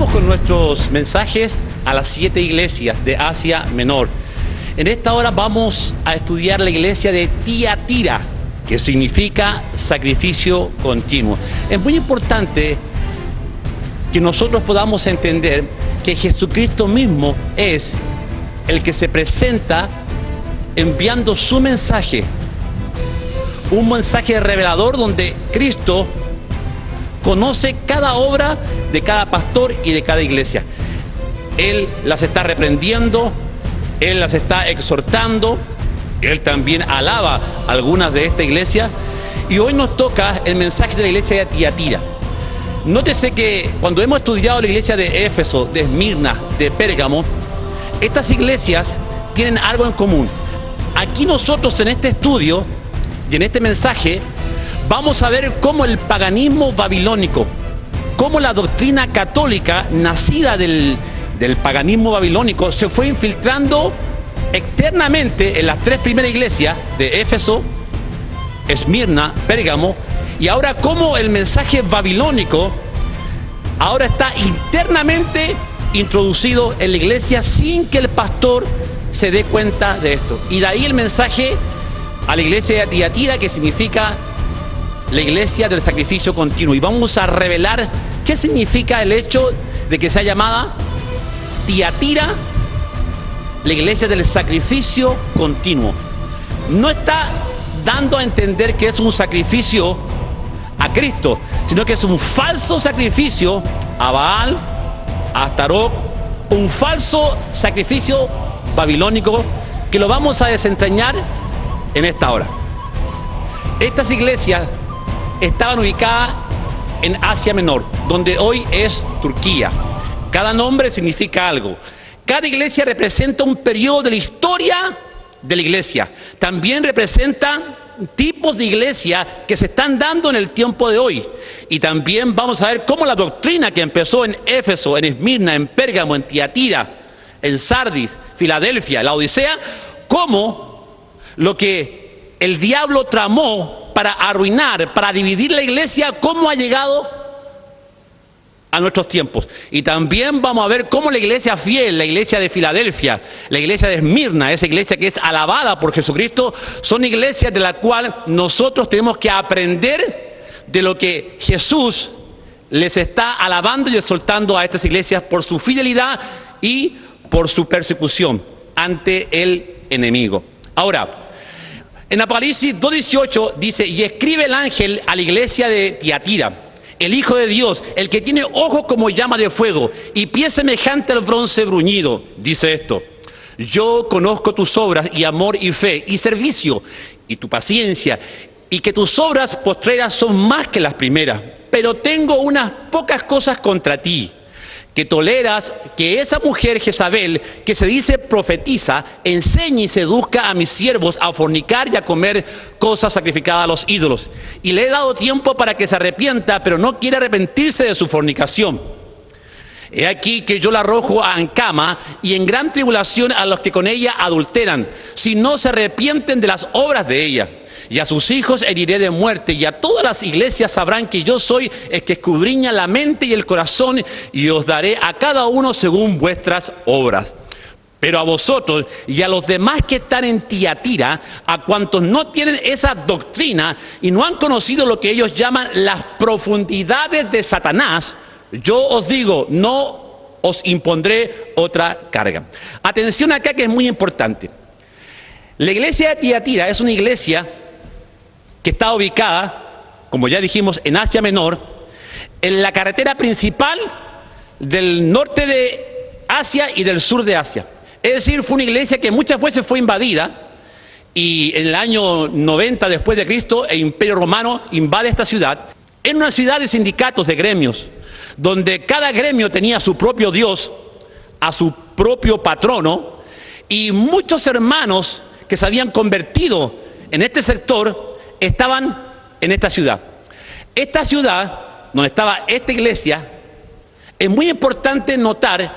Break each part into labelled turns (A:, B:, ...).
A: Continuamos con nuestros mensajes a las 7 iglesias de Asia Menor. En esta hora vamos a estudiar la iglesia de Tiatira, que significa sacrificio continuo. Es muy importante que nosotros podamos entender que Jesucristo mismo es el que se presenta enviando su mensaje. Un mensaje revelador donde Cristo conoce cada obra de cada pastor y de cada iglesia. Él las está reprendiendo, Él las está exhortando, Él también alaba a algunas de esta iglesia. Y hoy nos toca el mensaje de la iglesia de Tiatira. Nótese que cuando hemos estudiado la iglesia de Éfeso, de Esmirna, de Pérgamo, estas iglesias tienen algo en común. Aquí nosotros en este estudio y en este mensaje vamos a ver cómo el paganismo babilónico, cómo la doctrina católica nacida del paganismo babilónico se fue infiltrando externamente en las 3 primeras iglesias de Éfeso, Esmirna, Pérgamo, y ahora cómo el mensaje babilónico ahora está internamente introducido en la iglesia sin que el pastor se dé cuenta de esto. Y de ahí el mensaje a la iglesia de Tiatira, que significa la iglesia del sacrificio continuo. Y vamos a revelar qué significa el hecho de que sea llamada Tiatira, la iglesia del sacrificio continuo. No está dando a entender que es un sacrificio a Cristo, sino que es un falso sacrificio a Baal, a Astaroth, un falso sacrificio babilónico que lo vamos a desentrañar en esta hora. Estas iglesias estaban ubicadas en Asia Menor, donde hoy es Turquía. Cada nombre significa algo. Cada iglesia representa un periodo de la historia de la iglesia. También representa tipos de iglesia que se están dando en el tiempo de hoy. Y también vamos a ver cómo la doctrina que empezó en Éfeso, en Esmirna, en Pérgamo, en Tiatira, en Sardis, Filadelfia, la Odisea, cómo lo que el diablo tramó para arruinar, para dividir la iglesia, cómo ha llegado a nuestros tiempos. Y también vamos a ver cómo la iglesia fiel, la iglesia de Filadelfia, la iglesia de Esmirna, esa iglesia que es alabada por Jesucristo, son iglesias de la cual nosotros tenemos que aprender de lo que Jesús les está alabando y exaltando a estas iglesias por su fidelidad y por su persecución ante el enemigo. Ahora, en Apocalipsis 2:18 dice: y escribe el ángel a la iglesia de Tiatira, el Hijo de Dios, el que tiene ojos como llama de fuego y pies semejante al bronce bruñido, dice esto: yo conozco tus obras y amor y fe y servicio y tu paciencia, y que tus obras postreras son más que las primeras, pero tengo unas pocas cosas contra ti, que toleras que esa mujer Jezabel, que se dice profetiza, enseñe y seduzca a mis siervos a fornicar y a comer cosas sacrificadas a los ídolos. Y le he dado tiempo para que se arrepienta, pero no quiere arrepentirse de su fornicación. He aquí que yo la arrojo en cama y en gran tribulación a los que con ella adulteran, si no se arrepienten de las obras de ella. Y a sus hijos heriré de muerte, y a todas las iglesias sabrán que yo soy el que escudriña la mente y el corazón, y os daré a cada uno según vuestras obras. Pero a vosotros y a los demás que están en Tiatira, a cuantos no tienen esa doctrina y no han conocido lo que ellos llaman las profundidades de Satanás, yo os digo, no os impondré otra carga. Atención acá, que es muy importante. La iglesia de Tiatira es una iglesia que está ubicada, como ya dijimos, en Asia Menor, en la carretera principal del norte de Asia y del sur de Asia. Es decir, fue una iglesia que muchas veces fue invadida, y en el año 90 después de Cristo el Imperio Romano invade esta ciudad. Era una ciudad de sindicatos, de gremios, donde cada gremio tenía a su propio Dios, a su propio patrono, y muchos hermanos que se habían convertido en este sector estaban en esta ciudad. Esta ciudad, donde estaba esta iglesia, es muy importante notar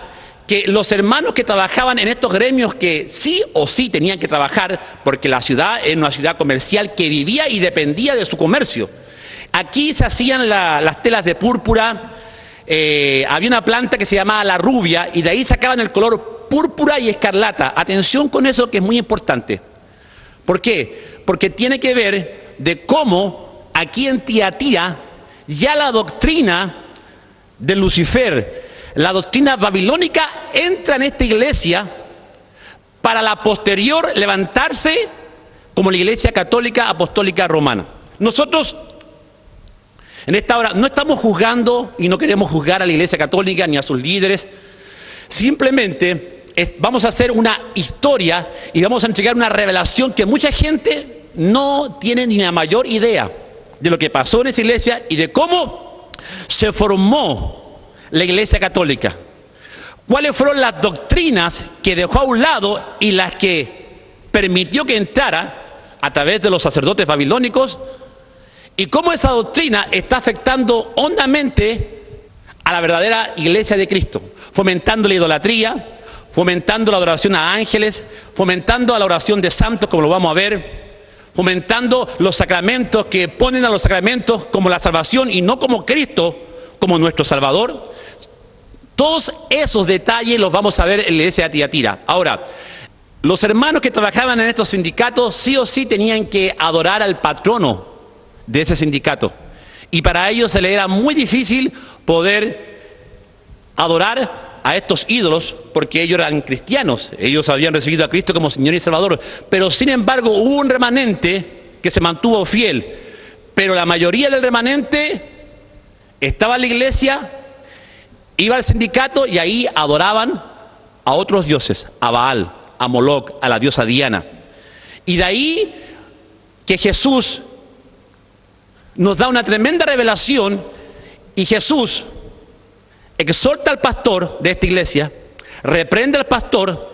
A: que los hermanos que trabajaban en estos gremios, que sí o sí tenían que trabajar, porque la ciudad era una ciudad comercial que vivía y dependía de su comercio. Aquí se hacían las telas de púrpura, había una planta que se llamaba la rubia y de ahí sacaban el color púrpura y escarlata. Atención con eso, que es muy importante. ¿Por qué? Porque tiene que ver de cómo aquí en Tiatira ya la doctrina de Lucifer, la doctrina babilónica, entra en esta iglesia para la posterior levantarse como la Iglesia Católica Apostólica Romana. Nosotros en esta hora no estamos juzgando y no queremos juzgar a la Iglesia Católica ni a sus líderes. Simplemente vamos a hacer una historia y vamos a entregar una revelación que mucha gente no tiene ni la mayor idea de lo que pasó en esa iglesia y de cómo se formó la Iglesia Católica. ¿Cuáles fueron las doctrinas que dejó a un lado y las que permitió que entrara a través de los sacerdotes babilónicos? Y cómo esa doctrina está afectando hondamente a la verdadera iglesia de Cristo, fomentando la idolatría, fomentando la adoración a ángeles, fomentando la oración de santos, como lo vamos a ver, fomentando los sacramentos, que ponen a los sacramentos como la salvación y no como Cristo, como nuestro Salvador. Todos esos detalles los vamos a ver en la iglesia de Tiatira. Ahora, los hermanos que trabajaban en estos sindicatos sí o sí tenían que adorar al patrono de ese sindicato. Y para ellos se les era muy difícil poder adorar a estos ídolos porque ellos eran cristianos. Ellos habían recibido a Cristo como Señor y Salvador. Pero sin embargo hubo un remanente que se mantuvo fiel. Pero la mayoría del remanente estaba en la iglesia, iba al sindicato y ahí adoraban a otros dioses, a Baal, a Moloch, a la diosa Diana. Y de ahí que Jesús nos da una tremenda revelación y Jesús exhorta al pastor de esta iglesia, reprende al pastor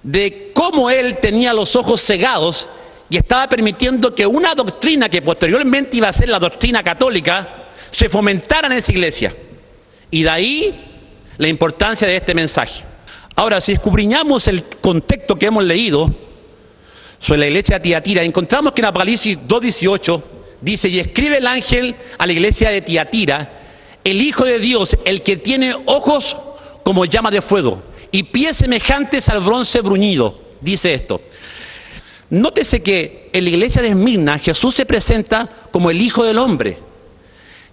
A: de cómo él tenía los ojos cegados y estaba permitiendo que una doctrina que posteriormente iba a ser la doctrina católica se fomentara en esa iglesia. Y de ahí la importancia de este mensaje. Ahora, si escudriñamos el contexto que hemos leído sobre la iglesia de Tiatira, encontramos que en Apocalipsis 2:18 dice: y escribe el ángel a la iglesia de Tiatira, el Hijo de Dios, el que tiene ojos como llama de fuego y pies semejantes al bronce bruñido, dice esto. Nótese que en la iglesia de Esmirna Jesús se presenta como el Hijo del Hombre.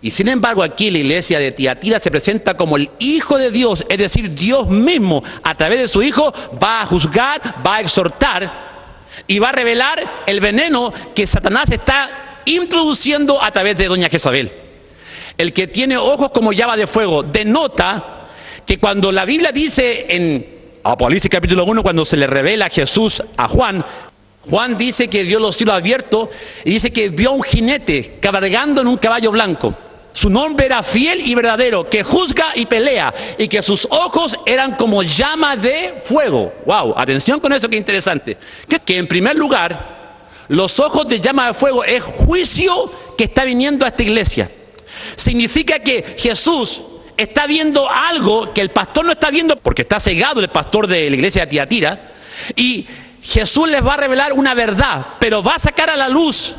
A: Y sin embargo aquí en la iglesia de Tiatira se presenta como el Hijo de Dios, es decir, Dios mismo a través de su Hijo va a juzgar, va a exhortar y va a revelar el veneno que Satanás está introduciendo a través de doña Jezabel. El que tiene ojos como llama de fuego denota que cuando la Biblia dice en Apocalipsis capítulo 1, cuando se le revela a Jesús a Juan, Juan dice que vio los cielos abiertos y dice que vio a un jinete cabalgando en un caballo blanco. Su nombre era Fiel y Verdadero, que juzga y pelea, y que sus ojos eran como llamas de fuego. Wow, atención con eso, que interesante. Que en primer lugar, los ojos de llama de fuego es juicio que está viniendo a esta iglesia. Significa que Jesús está viendo algo que el pastor no está viendo, porque está cegado el pastor de la iglesia de Tiatira, y Jesús les va a revelar una verdad, pero va a sacar a la luz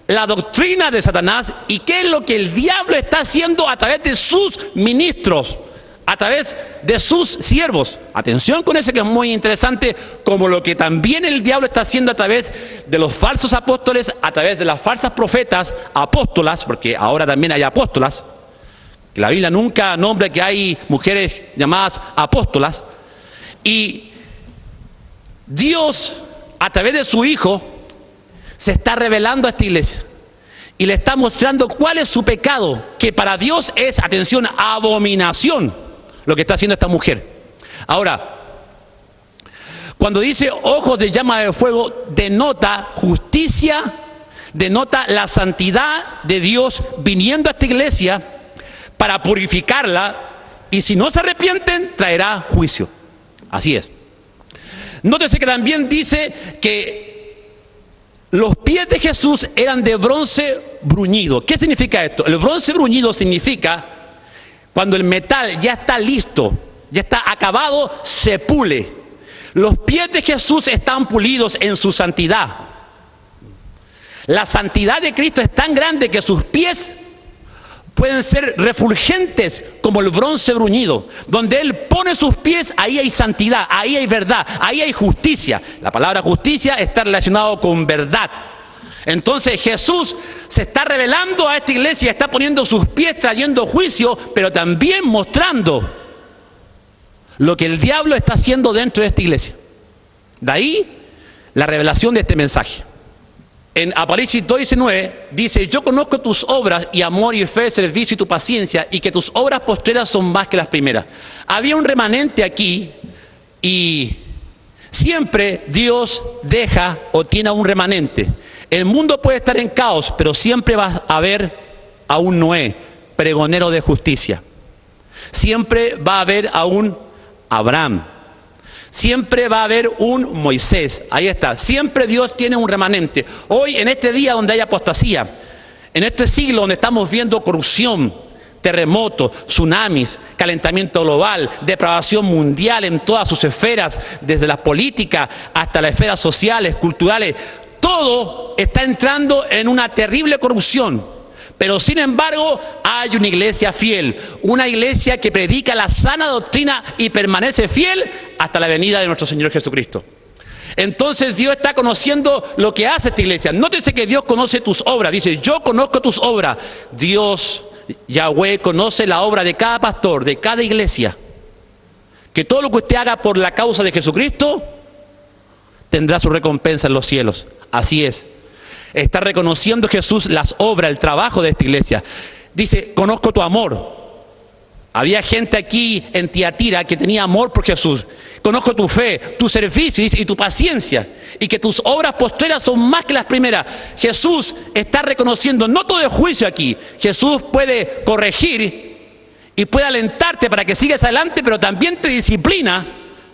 A: la doctrina de Satanás y qué es lo que el diablo está haciendo a través de sus ministros, a través de sus siervos. Atención con eso, que es muy interesante, como lo que también el diablo está haciendo a través de los falsos apóstoles, a través de las falsas profetas, apóstolas, porque ahora también hay apóstolas. La Biblia nunca nombra que hay mujeres llamadas apóstolas. Y Dios, a través de su Hijo, se está revelando a esta iglesia y le está mostrando cuál es su pecado, que para Dios es, atención, abominación lo que está haciendo esta mujer. Ahora, cuando dice ojos de llama de fuego, denota justicia, denota la santidad de Dios viniendo a esta iglesia para purificarla, y si no se arrepienten traerá juicio. Así es. Nótese que también dice que los pies de Jesús eran de bronce bruñido. ¿Qué significa esto? El bronce bruñido significa cuando el metal ya está listo, ya está acabado, se pule. Los pies de Jesús están pulidos en su santidad. La santidad de Cristo es tan grande que sus pies pueden ser refulgentes como el bronce bruñido. Donde Él pone sus pies, ahí hay santidad, ahí hay verdad, ahí hay justicia. La palabra justicia está relacionada con verdad. Entonces Jesús se está revelando a esta iglesia, está poniendo sus pies, trayendo juicio, pero también mostrando lo que el diablo está haciendo dentro de esta iglesia. De ahí la revelación de este mensaje. En Apocalipsis 2:19 dice: yo conozco tus obras y amor y fe, servicio y tu paciencia, y que tus obras postreras son más que las primeras. Había un remanente aquí, y siempre Dios deja o tiene a un remanente. El mundo puede estar en caos, pero siempre va a haber a un Noé, pregonero de justicia. Siempre va a haber a un Abraham. Siempre va a haber un Moisés. Ahí está. Siempre Dios tiene un remanente. Hoy, en este día donde hay apostasía, en este siglo donde estamos viendo corrupción, terremotos, tsunamis, calentamiento global, depravación mundial en todas sus esferas, desde la política hasta las esferas sociales, culturales, todo está entrando en una terrible corrupción. Pero sin embargo hay una iglesia fiel, una iglesia que predica la sana doctrina y permanece fiel hasta la venida de nuestro Señor Jesucristo. Entonces Dios está conociendo lo que hace esta iglesia. Nótese que Dios conoce tus obras. Dice: yo conozco tus obras. Dios, Yahweh, conoce la obra de cada pastor, de cada iglesia. Que todo lo que usted haga por la causa de Jesucristo tendrá su recompensa en los cielos. Así es. Está reconociendo Jesús las obras, el trabajo de esta iglesia. Dice: conozco tu amor. Había gente aquí en Tiatira que tenía amor por Jesús. Conozco tu fe, tu servicio y tu paciencia, y que tus obras postreras son más que las primeras. Jesús está reconociendo, no todo es juicio aquí. Jesús puede corregir y puede alentarte para que sigas adelante, pero también te disciplina.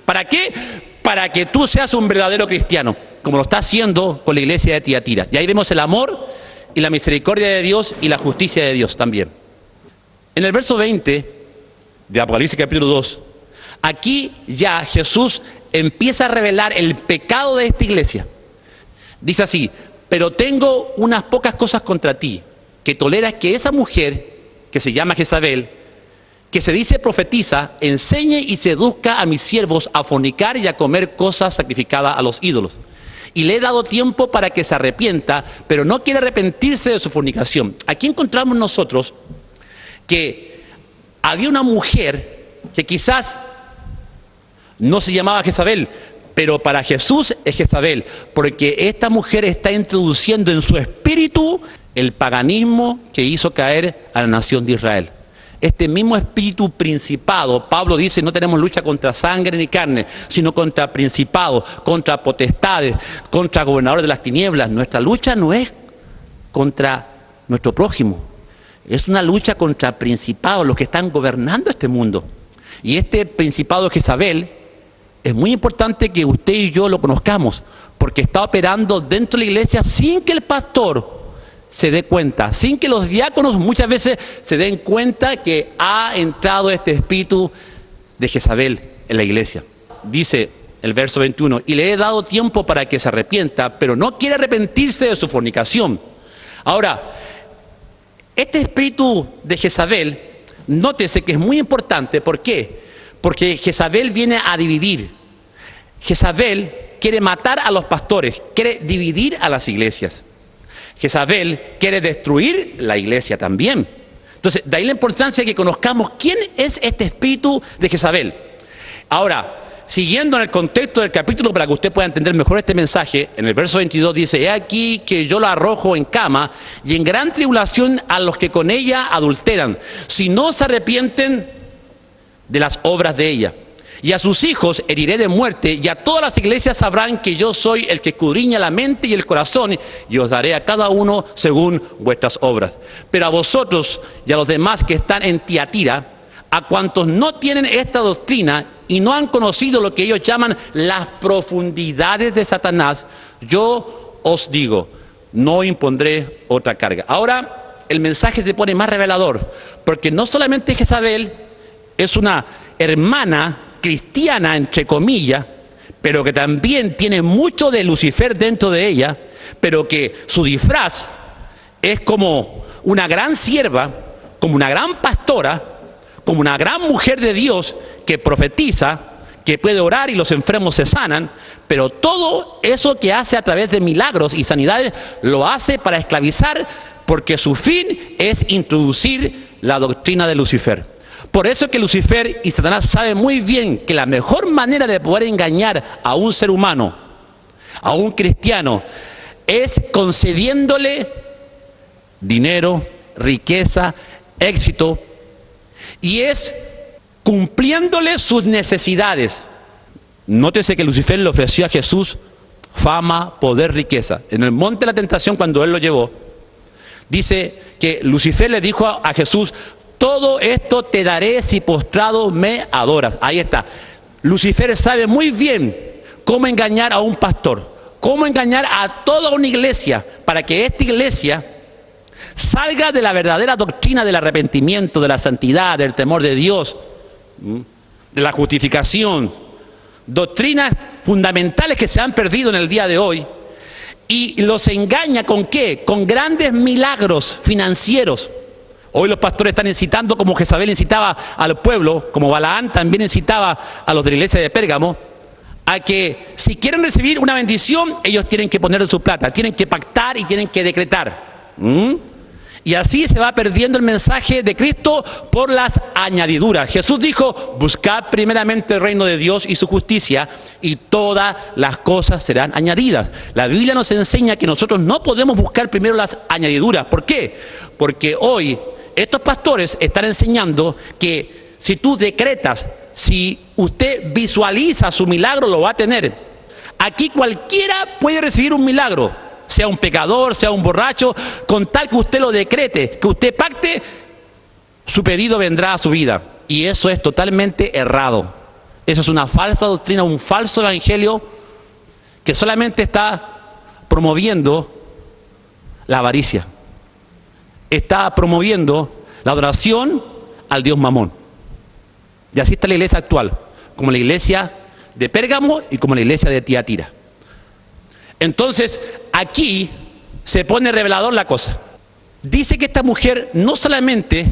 A: ¿Para qué? Para que tú seas un verdadero cristiano, como lo está haciendo con la iglesia de Tiatira. Y ahí vemos el amor y la misericordia de Dios y la justicia de Dios también. En el verso 20 de Apocalipsis capítulo 2, aquí ya Jesús empieza a revelar el pecado de esta iglesia. Dice así: pero tengo unas pocas cosas contra ti, que toleras que esa mujer, que se llama Jezabel, que se dice profetiza, enseñe y seduzca a mis siervos a fornicar y a comer cosas sacrificadas a los ídolos. Y le he dado tiempo para que se arrepienta, pero no quiere arrepentirse de su fornicación. Aquí encontramos nosotros que había una mujer que quizás no se llamaba Jezabel, pero para Jesús es Jezabel, porque esta mujer está introduciendo en su espíritu el paganismo que hizo caer a la nación de Israel. Este mismo espíritu principado, Pablo dice: no tenemos lucha contra sangre ni carne, sino contra principados, contra potestades, contra gobernadores de las tinieblas. Nuestra lucha no es contra nuestro prójimo, es una lucha contra principados, los que están gobernando este mundo. Y este principado de Jezabel es muy importante que usted y yo lo conozcamos, porque está operando dentro de la iglesia sin que el pastor se dé cuenta, sin que los diáconos muchas veces se den cuenta que ha entrado este espíritu de Jezabel en la iglesia. Dice el verso 21: y le he dado tiempo para que se arrepienta, pero no quiere arrepentirse de su fornicación. Ahora, este espíritu de Jezabel, nótese que es muy importante. ¿Por qué? Porque Jezabel viene a dividir. Jezabel quiere matar a los pastores, quiere dividir a las iglesias. Jezabel quiere destruir la iglesia también. Entonces, de ahí la importancia de que conozcamos quién es este espíritu de Jezabel. Ahora, siguiendo en el contexto del capítulo, para que usted pueda entender mejor este mensaje, en el verso 22 dice: he aquí que yo la arrojo en cama y en gran tribulación a los que con ella adulteran, si no se arrepienten de las obras de ella. Y a sus hijos heriré de muerte, y a todas las iglesias sabrán que yo soy el que escudriña la mente y el corazón, y os daré a cada uno según vuestras obras. Pero a vosotros y a los demás que están en Tiatira, a cuantos no tienen esta doctrina y no han conocido lo que ellos llaman las profundidades de Satanás, yo os digo: no impondré otra carga. Ahora el mensaje se pone más revelador, porque no solamente Jezabel es una hermana cristiana, entre comillas, pero que también tiene mucho de Lucifer dentro de ella, pero que su disfraz es como una gran sierva, como una gran pastora, como una gran mujer de Dios que profetiza, que puede orar y los enfermos se sanan, pero todo eso que hace a través de milagros y sanidades lo hace para esclavizar, porque su fin es introducir la doctrina de Lucifer. Por eso es que Lucifer y Satanás saben muy bien que la mejor manera de poder engañar a un ser humano, a un cristiano, es concediéndole dinero, riqueza, éxito, y es cumpliéndole sus necesidades. Nótese que Lucifer le ofreció a Jesús fama, poder, riqueza. En el monte de la tentación, cuando él lo llevó, dice que Lucifer le dijo a Jesús: todo esto te daré si postrado me adoras. Ahí está. Lucifer sabe muy bien cómo engañar a un pastor, cómo engañar a toda una iglesia, para que esta iglesia salga de la verdadera doctrina del arrepentimiento, de la santidad, del temor de Dios, de la justificación, doctrinas fundamentales que se han perdido en el día de hoy, y los engaña ¿con qué? Con grandes milagros financieros. Hoy los pastores están incitando, como Jezabel incitaba al pueblo, como Balaán también incitaba a los de la iglesia de Pérgamo, a que si quieren recibir una bendición, ellos tienen que poner su plata, tienen que pactar y tienen que decretar. Y así se va perdiendo el mensaje de Cristo por las añadiduras. Jesús dijo: buscad primeramente el reino de Dios y su justicia, y todas las cosas serán añadidas. La Biblia nos enseña que nosotros no podemos buscar primero las añadiduras. ¿Por qué? Porque hoy estos pastores están enseñando que si tú decretas, si usted visualiza su milagro, lo va a tener. Aquí cualquiera puede recibir un milagro, sea un pecador, sea un borracho, con tal que usted lo decrete, que usted pacte, su pedido vendrá a su vida. Y eso es totalmente errado. Eso es una falsa doctrina, un falso evangelio que solamente está promoviendo la avaricia. Está promoviendo la adoración al Dios Mamón. Y así está la iglesia actual, como la iglesia de Pérgamo y como la iglesia de Tiatira. Entonces, aquí se pone revelador la cosa. Dice que esta mujer no solamente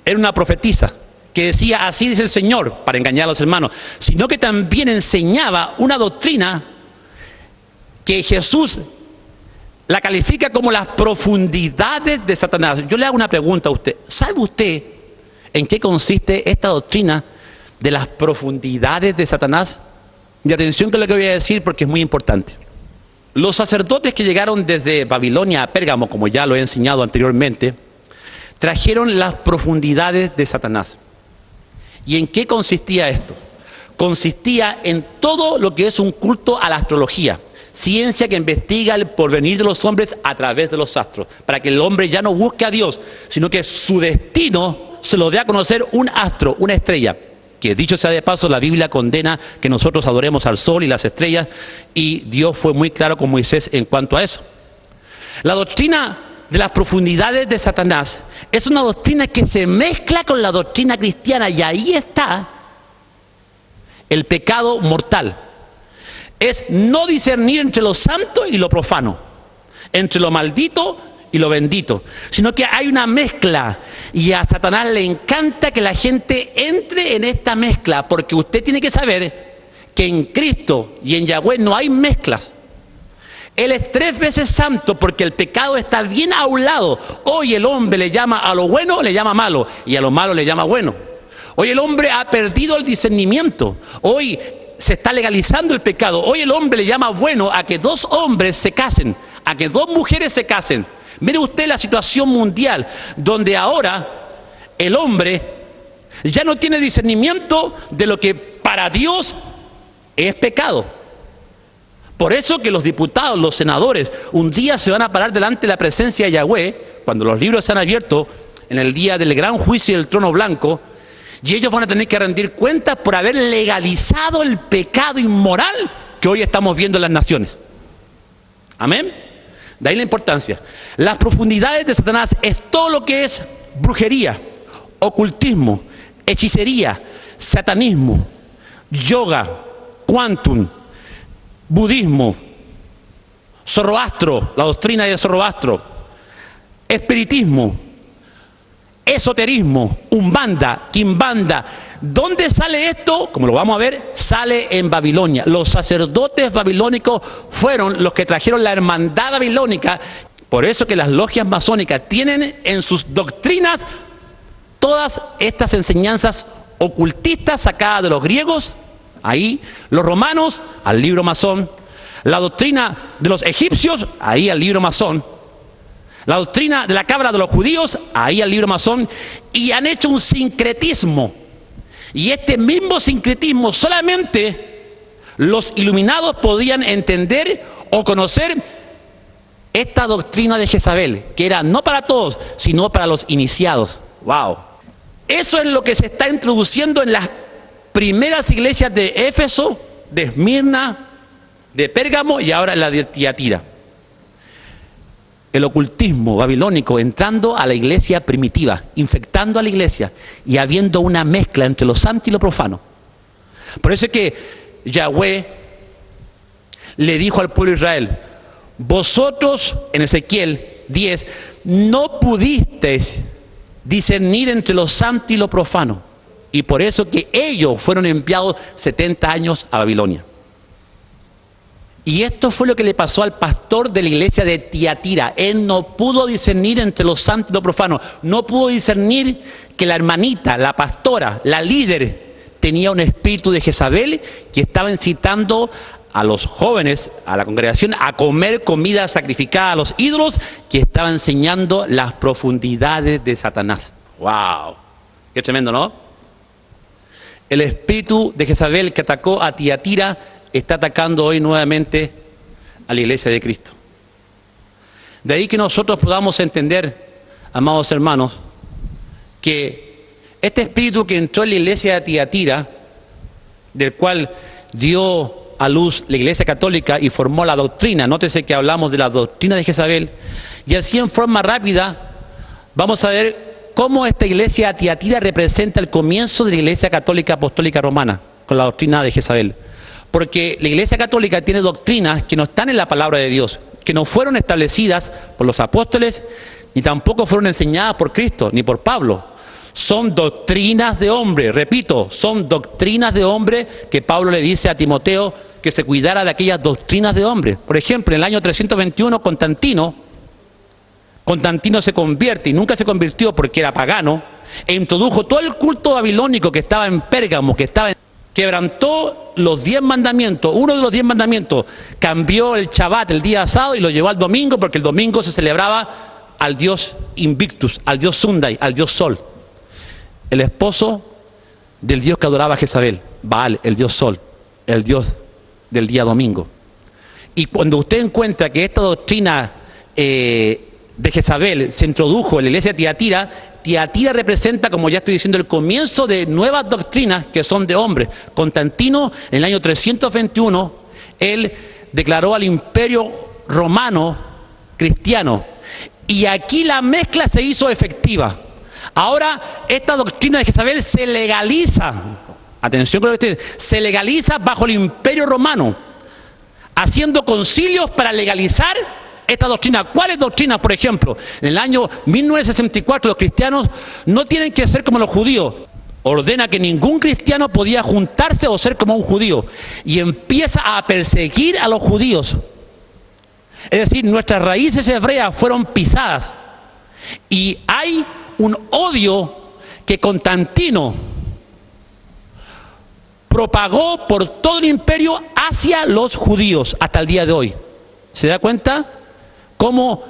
A: era una profetisa, que decía así dice el Señor, para engañar a los hermanos, sino que también enseñaba una doctrina que Jesús la califica como las profundidades de Satanás. Yo le hago una pregunta a usted. ¿Sabe usted en qué consiste esta doctrina de las profundidades de Satanás? Y atención con lo que voy a decir, porque es muy importante. Los sacerdotes que llegaron desde Babilonia a Pérgamo, como ya lo he enseñado anteriormente, trajeron las profundidades de Satanás. ¿Y en qué consistía esto? Consistía en todo lo que es un culto a la astrología, ciencia que investiga el porvenir de los hombres a través de los astros, para que el hombre ya no busque a Dios, sino que su destino se lo dé a conocer un astro, una estrella. Que dicho sea de paso, la Biblia condena que nosotros adoremos al sol y las estrellas, y Dios fue muy claro con Moisés en cuanto a eso. La doctrina de las profundidades de Satanás es una doctrina que se mezcla con la doctrina cristiana, y ahí está el pecado mortal. Es no discernir entre lo santo y lo profano, entre lo maldito y lo bendito, sino que hay una mezcla, y a Satanás le encanta que la gente entre en esta mezcla, porque usted tiene que saber que en Cristo y en Yahweh no hay mezclas. Él es 3 veces santo, porque el pecado está bien a un lado. Hoy el hombre le llama a lo bueno, le llama malo, y a lo malo le llama bueno. Hoy el hombre ha perdido el discernimiento. Hoy se está legalizando el pecado. Hoy el hombre le llama bueno a que 2 hombres se casen, a que 2 mujeres se casen. Mire usted la situación mundial, donde ahora el hombre ya no tiene discernimiento de lo que para Dios es pecado. Por eso que los diputados, los senadores, un día se van a parar delante de la presencia de Yahweh, cuando los libros se han abierto, en el día del gran juicio del trono blanco, y ellos van a tener que rendir cuentas por haber legalizado el pecado inmoral que hoy estamos viendo en las naciones. Amén. De ahí la importancia. Las profundidades de Satanás es todo lo que es brujería, ocultismo, hechicería, satanismo, yoga, quantum, budismo, Zoroastro, la doctrina de Zoroastro, espiritismo, esoterismo, umbanda, quimbanda. ¿Dónde sale esto? Como lo vamos a ver, sale en Babilonia. Los sacerdotes babilónicos fueron los que trajeron la hermandad babilónica. Por eso que las logias masónicas tienen en sus doctrinas todas estas enseñanzas ocultistas sacadas de los griegos, ahí, los romanos, al libro masón, la doctrina de los egipcios, ahí al libro masón, la doctrina de la cabra de los judíos, ahí al libro masón, y han hecho un sincretismo. Y este mismo sincretismo solamente los iluminados podían entender o conocer esta doctrina de Jezabel, que era no para todos, sino para los iniciados. ¡Wow! Eso es lo que se está introduciendo en las primeras iglesias de Éfeso, de Esmirna, de Pérgamo y ahora en la de Tiatira. El ocultismo babilónico entrando a la iglesia primitiva, infectando a la iglesia y habiendo una mezcla entre lo santo y lo profano. Por eso es que Yahweh le dijo al pueblo de Israel: vosotros, en Ezequiel 10, no pudisteis discernir entre lo santo y lo profano. Y por eso que ellos fueron enviados 70 años a Babilonia. Y esto fue lo que le pasó al pastor de la iglesia de Tiatira. Él no pudo discernir entre lo santo y lo profano. No pudo discernir que la hermanita, la pastora, la líder, tenía un espíritu de Jezabel que estaba incitando a los jóvenes, a la congregación, a comer comida sacrificada a los ídolos, que estaba enseñando las profundidades de Satanás. ¡Wow! ¡Qué tremendo!, ¿no? El espíritu de Jezabel que atacó a Tiatira está atacando hoy nuevamente a la iglesia de Cristo. De ahí que nosotros podamos entender, amados hermanos, que este espíritu que entró en la iglesia de Tiatira, del cual dio a luz la iglesia católica y formó la doctrina, nótese que hablamos de la doctrina de Jezabel, y así en forma rápida vamos a ver cómo esta iglesia de Tiatira representa el comienzo de la iglesia católica apostólica romana, con la doctrina de Jezabel. Porque la iglesia católica tiene doctrinas que no están en la palabra de Dios, que no fueron establecidas por los apóstoles, ni tampoco fueron enseñadas por Cristo, ni por Pablo. Son doctrinas de hombre, repito, son doctrinas de hombre que Pablo le dice a Timoteo que se cuidara de aquellas doctrinas de hombre. Por ejemplo, en el año 321 Constantino se convierte, y nunca se convirtió porque era pagano, e introdujo todo el culto babilónico que estaba en Pérgamo, quebrantó los 10 mandamientos, uno de los 10 mandamientos, cambió el Shabbat, el día sábado, y lo llevó al domingo, porque el domingo se celebraba al dios Invictus, al dios Sundai, al dios Sol, el esposo del dios que adoraba a Jezabel, Baal, el dios Sol, el dios del día domingo. Y cuando usted encuentra que esta doctrina de Jezabel se introdujo en la iglesia de Tiatira, Tiatira representa, como ya estoy diciendo, el comienzo de nuevas doctrinas que son de hombres. Constantino, en el año 321, él declaró al imperio romano cristiano. Y aquí la mezcla se hizo efectiva. Ahora, esta doctrina de Jezabel se legaliza. Atención con ustedes, se legaliza bajo el imperio romano, haciendo concilios para legalizar esta doctrina. ¿Cuáles doctrinas? Por ejemplo, en el año 1964 los cristianos no tienen que ser como los judíos. Ordena que ningún cristiano podía juntarse o ser como un judío. Y empieza a perseguir a los judíos. Es decir, nuestras raíces hebreas fueron pisadas. Y hay un odio que Constantino propagó por todo el imperio hacia los judíos hasta el día de hoy. ¿Se da cuenta? Como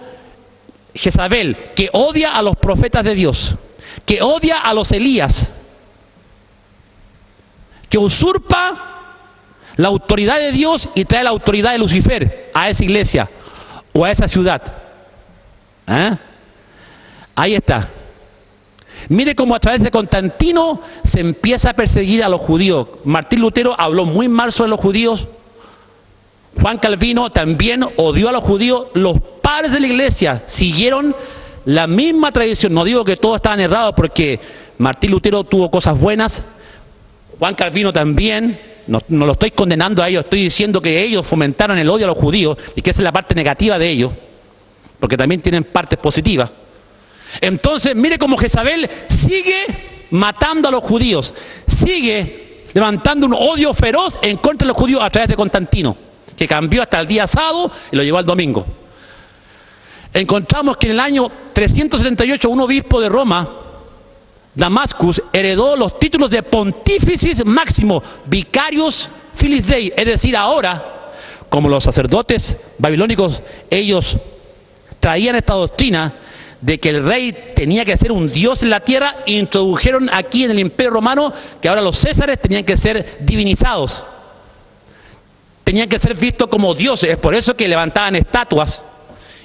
A: Jezabel, que odia a los profetas de Dios, que odia a los Elías, que usurpa la autoridad de Dios y trae la autoridad de Lucifer a esa iglesia o a esa ciudad. Ahí está. Mire cómo a través de Constantino se empieza a perseguir a los judíos. Martín Lutero habló muy mal sobre los judíos. Juan Calvino también odió a los judíos. Los padres de la iglesia siguieron la misma tradición. No digo que todos estaban errados, porque Martín Lutero tuvo cosas buenas, Juan Calvino también. No lo estoy condenando a ellos, estoy diciendo que ellos fomentaron el odio a los judíos y que esa es la parte negativa de ellos, porque también tienen partes positivas. Entonces, mire cómo Jezabel sigue matando a los judíos, sigue levantando un odio feroz en contra de los judíos a través de Constantino, que cambió hasta el día sábado y lo llevó al domingo. Encontramos que en el año 378 un obispo de Roma, Damascus, heredó los títulos de Pontífice Máximo Vicarius Filis Dei, es decir, ahora, como los sacerdotes babilónicos, ellos traían esta doctrina de que el rey tenía que ser un dios en la tierra, introdujeron aquí en el Imperio Romano que ahora los césares tenían que ser divinizados, tenían que ser vistos como dioses. Es por eso que levantaban estatuas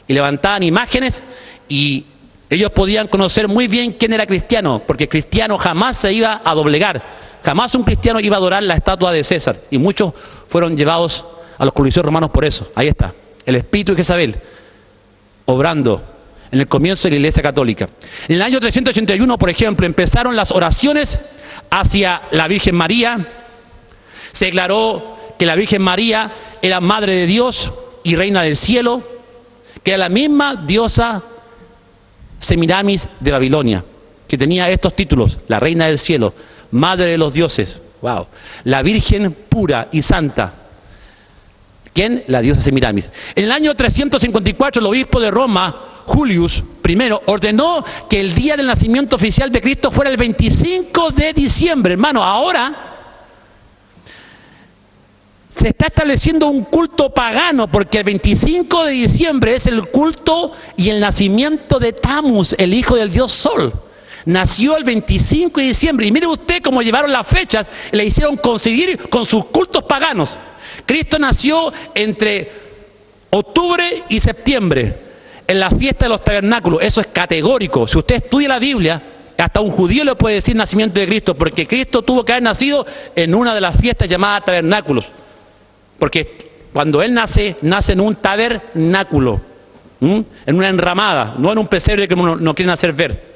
A: y levantaban imágenes, y ellos podían conocer muy bien quién era cristiano, porque cristiano jamás se iba a doblegar, jamás un cristiano iba a adorar la estatua de César, y muchos fueron llevados a los coliseos romanos por eso. Ahí está, el espíritu de Jezabel obrando en el comienzo de la Iglesia Católica. En el año 381, por ejemplo, empezaron las oraciones hacia la Virgen María. Se declaró que la Virgen María era Madre de Dios y Reina del Cielo, que era la misma diosa Semiramis de Babilonia, que tenía estos títulos: la Reina del Cielo, Madre de los Dioses, wow, la Virgen pura y santa. ¿Quién? La diosa Semiramis. En el año 354, el obispo de Roma, Julius I, ordenó que el día del nacimiento oficial de Cristo fuera el 25 de diciembre. Hermano, ahora se está estableciendo un culto pagano, porque el 25 de diciembre es el culto y el nacimiento de Tammuz, el hijo del dios Sol. Nació el 25 de diciembre. Y mire usted cómo llevaron las fechas, le hicieron coincidir con sus cultos paganos. Cristo nació entre octubre y septiembre, en la fiesta de los tabernáculos. Eso es categórico. Si usted estudia la Biblia, hasta un judío le puede decir nacimiento de Cristo, porque Cristo tuvo que haber nacido en una de las fiestas llamadas tabernáculos. Porque cuando Él nace, nace en un tabernáculo, en una enramada, no en un pesebre que no quieren hacer ver.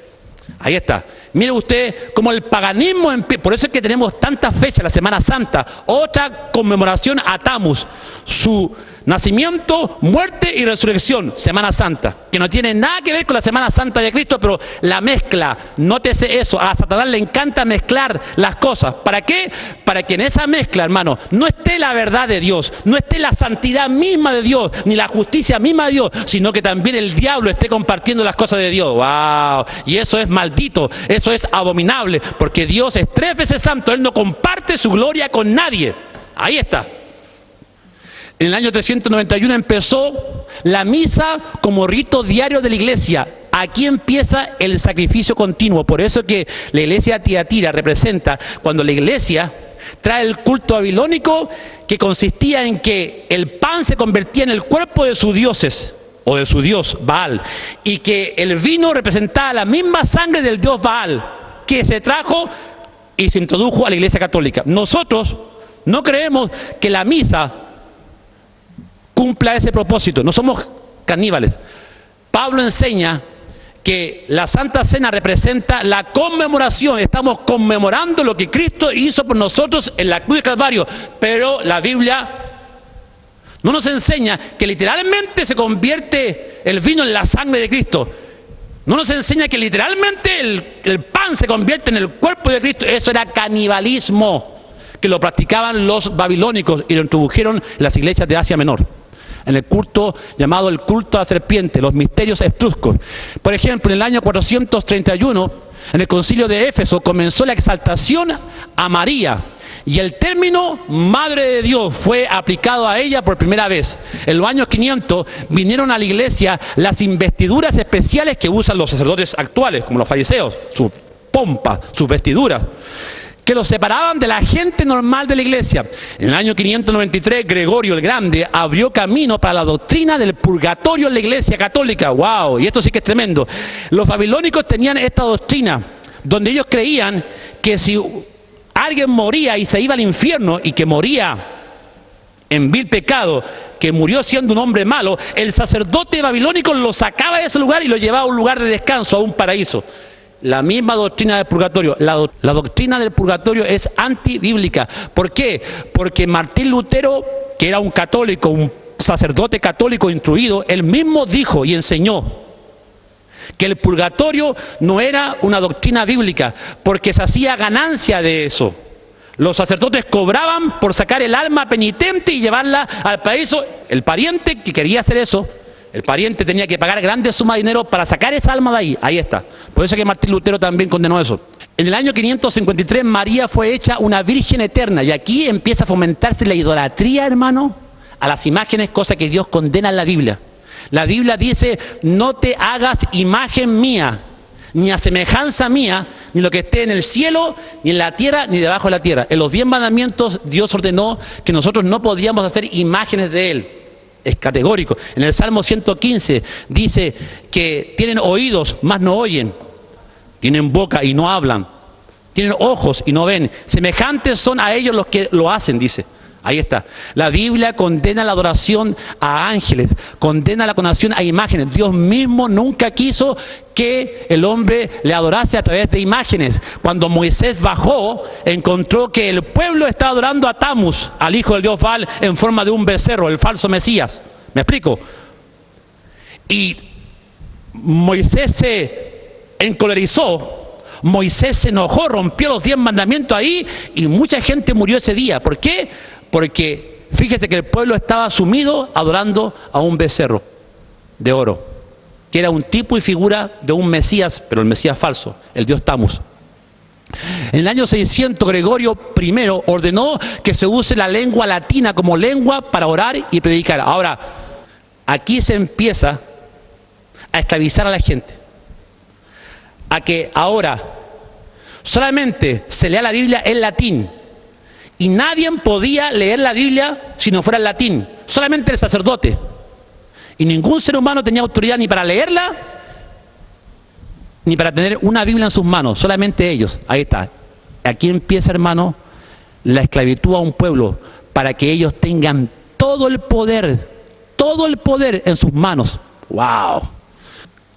A: Ahí está. Mire usted cómo el paganismo, por eso es que tenemos tantas fechas, la Semana Santa, otra conmemoración a Tammuz, su nacimiento, muerte y resurrección, Semana Santa, que no tiene nada que ver con la Semana Santa de Cristo, pero la mezcla, nótese eso, a Satanás le encanta mezclar las cosas. ¿Para qué? Para que en esa mezcla, hermano, no esté la verdad de Dios, no esté la santidad misma de Dios, ni la justicia misma de Dios, sino que también el diablo esté compartiendo las cosas de Dios. ¡Wow! Y eso es maldito, eso es abominable, porque Dios es 3 veces santo, Él no comparte su gloria con nadie. Ahí está. En el año 391 empezó la misa como rito diario de la iglesia. Aquí empieza el sacrificio continuo. Por eso que la iglesia de Tiatira representa cuando la iglesia trae el culto babilónico, que consistía en que el pan se convertía en el cuerpo de sus dioses o de su dios Baal, y que el vino representaba la misma sangre del dios Baal, que se trajo y se introdujo a la iglesia católica. Nosotros no creemos que la misa cumpla ese propósito, no somos caníbales. Pablo enseña que la Santa Cena representa la conmemoración, estamos conmemorando lo que Cristo hizo por nosotros en la cruz de Calvario, pero la Biblia no nos enseña que literalmente se convierte el vino en la sangre de Cristo, no nos enseña que literalmente el pan se convierte en el cuerpo de Cristo. Eso era canibalismo, que lo practicaban los babilónicos y lo introdujeron en las iglesias de Asia Menor, en el culto llamado el culto a la serpiente, los misterios etruscos. Por ejemplo, en el año 431, en el concilio de Éfeso, comenzó la exaltación a María, y el término Madre de Dios fue aplicado a ella por primera vez. En los años 500 vinieron a la iglesia las investiduras especiales que usan los sacerdotes actuales, como los fariseos, sus pompas, sus vestiduras, que los separaban de la gente normal de la iglesia. En el año 593, Gregorio el Grande abrió camino para la doctrina del purgatorio en la iglesia católica. ¡Wow! Y esto sí que es tremendo. Los babilónicos tenían esta doctrina, donde ellos creían que si alguien moría y se iba al infierno, y que moría en vil pecado, que murió siendo un hombre malo, el sacerdote babilónico lo sacaba de ese lugar y lo llevaba a un lugar de descanso, a un paraíso. La misma doctrina del purgatorio. La doctrina del purgatorio es antibíblica. ¿Por qué? Porque Martín Lutero, que era un católico, un sacerdote católico instruido, él mismo dijo y enseñó Que el purgatorio no era una doctrina bíblica, porque se hacía ganancia de eso. Los sacerdotes cobraban por sacar el alma penitente y llevarla al paraíso. El pariente que quería hacer eso, el pariente tenía que pagar grandes sumas de dinero para sacar esa alma de ahí. Ahí está. Por eso es que Martín Lutero también condenó eso. En el año 553 María fue hecha una virgen eterna, y aquí empieza a fomentarse la idolatría, hermano, a las imágenes, cosa que Dios condena en la Biblia. La Biblia dice: no te hagas imagen mía, ni a semejanza mía, ni lo que esté en el cielo, ni en la tierra, ni debajo de la tierra. En los 10 mandamientos Dios ordenó que nosotros no podíamos hacer imágenes de Él. Es categórico. En el Salmo 115 dice que tienen oídos, mas no oyen. Tienen boca y no hablan. Tienen ojos y no ven. Semejantes son a ellos los que lo hacen, dice. Ahí está. La Biblia condena la adoración a ángeles, condena la adoración a imágenes. Dios mismo nunca quiso que el hombre le adorase a través de imágenes. Cuando Moisés bajó, encontró que el pueblo estaba adorando a Tamuz, al hijo del dios Baal, en forma de un becerro, el falso Mesías. ¿Me explico? Y Moisés se encolerizó, Moisés se enojó, rompió los 10 mandamientos ahí, y mucha gente murió ese día. ¿Por qué? Porque fíjese que el pueblo estaba sumido adorando a un becerro de oro, que era un tipo y figura de un Mesías, pero el Mesías falso, el dios Tamuz. En el año 600 Gregorio I ordenó que se use la lengua latina como lengua para orar y predicar. Ahora, aquí se empieza a esclavizar a la gente, a que ahora solamente se lea la Biblia en latín, y nadie podía leer la Biblia si no fuera en latín, solamente el sacerdote, y ningún ser humano tenía autoridad ni para leerla ni para tener una Biblia en sus manos, solamente ellos. Ahí está. Aquí empieza, hermano, la esclavitud a un pueblo, para que ellos tengan todo el poder en sus manos. ¡Wow!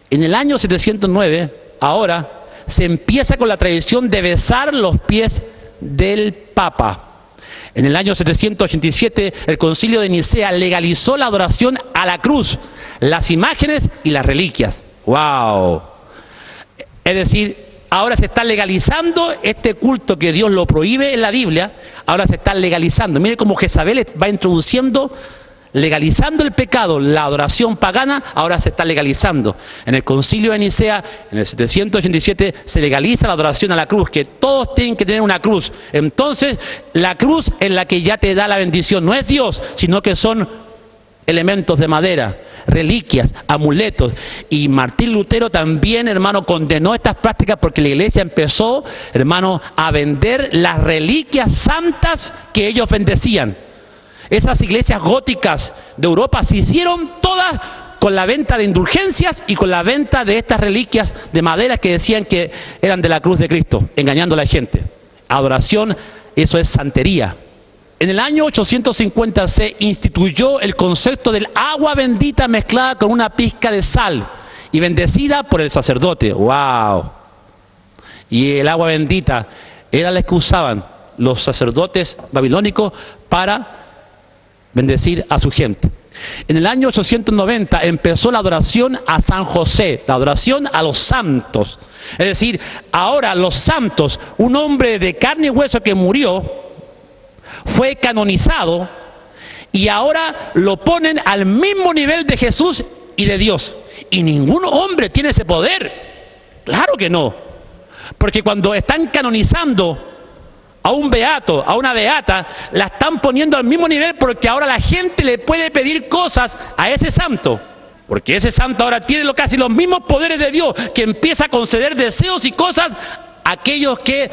A: En el año 709, ahora, se empieza con la tradición de besar los pies del Papa. En el año 787, el Concilio de Nicea legalizó la adoración a la cruz, las imágenes y las reliquias. ¡Wow! Es decir, ahora se está legalizando este culto que Dios lo prohíbe en la Biblia, ahora se está legalizando. Mire cómo Jezabel va introduciendo, legalizando el pecado, la adoración pagana, ahora se está legalizando. En el Concilio de Nicea, en el 787, se legaliza la adoración a la cruz, que todos tienen que tener una cruz. Entonces, la cruz es la que ya te da la bendición, no es Dios, sino que son elementos de madera, reliquias, amuletos. Y Martín Lutero también, hermano, condenó estas prácticas, porque la iglesia empezó, hermano, a vender las reliquias santas que ellos bendecían. Esas iglesias góticas de Europa se hicieron todas con la venta de indulgencias y con la venta de estas reliquias de madera que decían que eran de la cruz de Cristo, engañando a la gente. Adoración, eso es santería. En el año 850 se instituyó el concepto del agua bendita mezclada con una pizca de sal y bendecida por el sacerdote. ¡Wow! Y el agua bendita era la que usaban los sacerdotes babilónicos para bendecir a su gente. En el año 890 empezó la adoración a San José, la adoración a los santos. Es decir, ahora los santos, un hombre de carne y hueso que murió, fue canonizado, y ahora lo ponen al mismo nivel de Jesús y de Dios. Y ningún hombre tiene ese poder. Claro que no. Porque cuando están canonizando a un beato, a una beata, la están poniendo al mismo nivel, porque ahora la gente le puede pedir cosas a ese santo. Porque ese santo ahora tiene casi los mismos poderes de Dios, que empieza a conceder deseos y cosas a aquellos que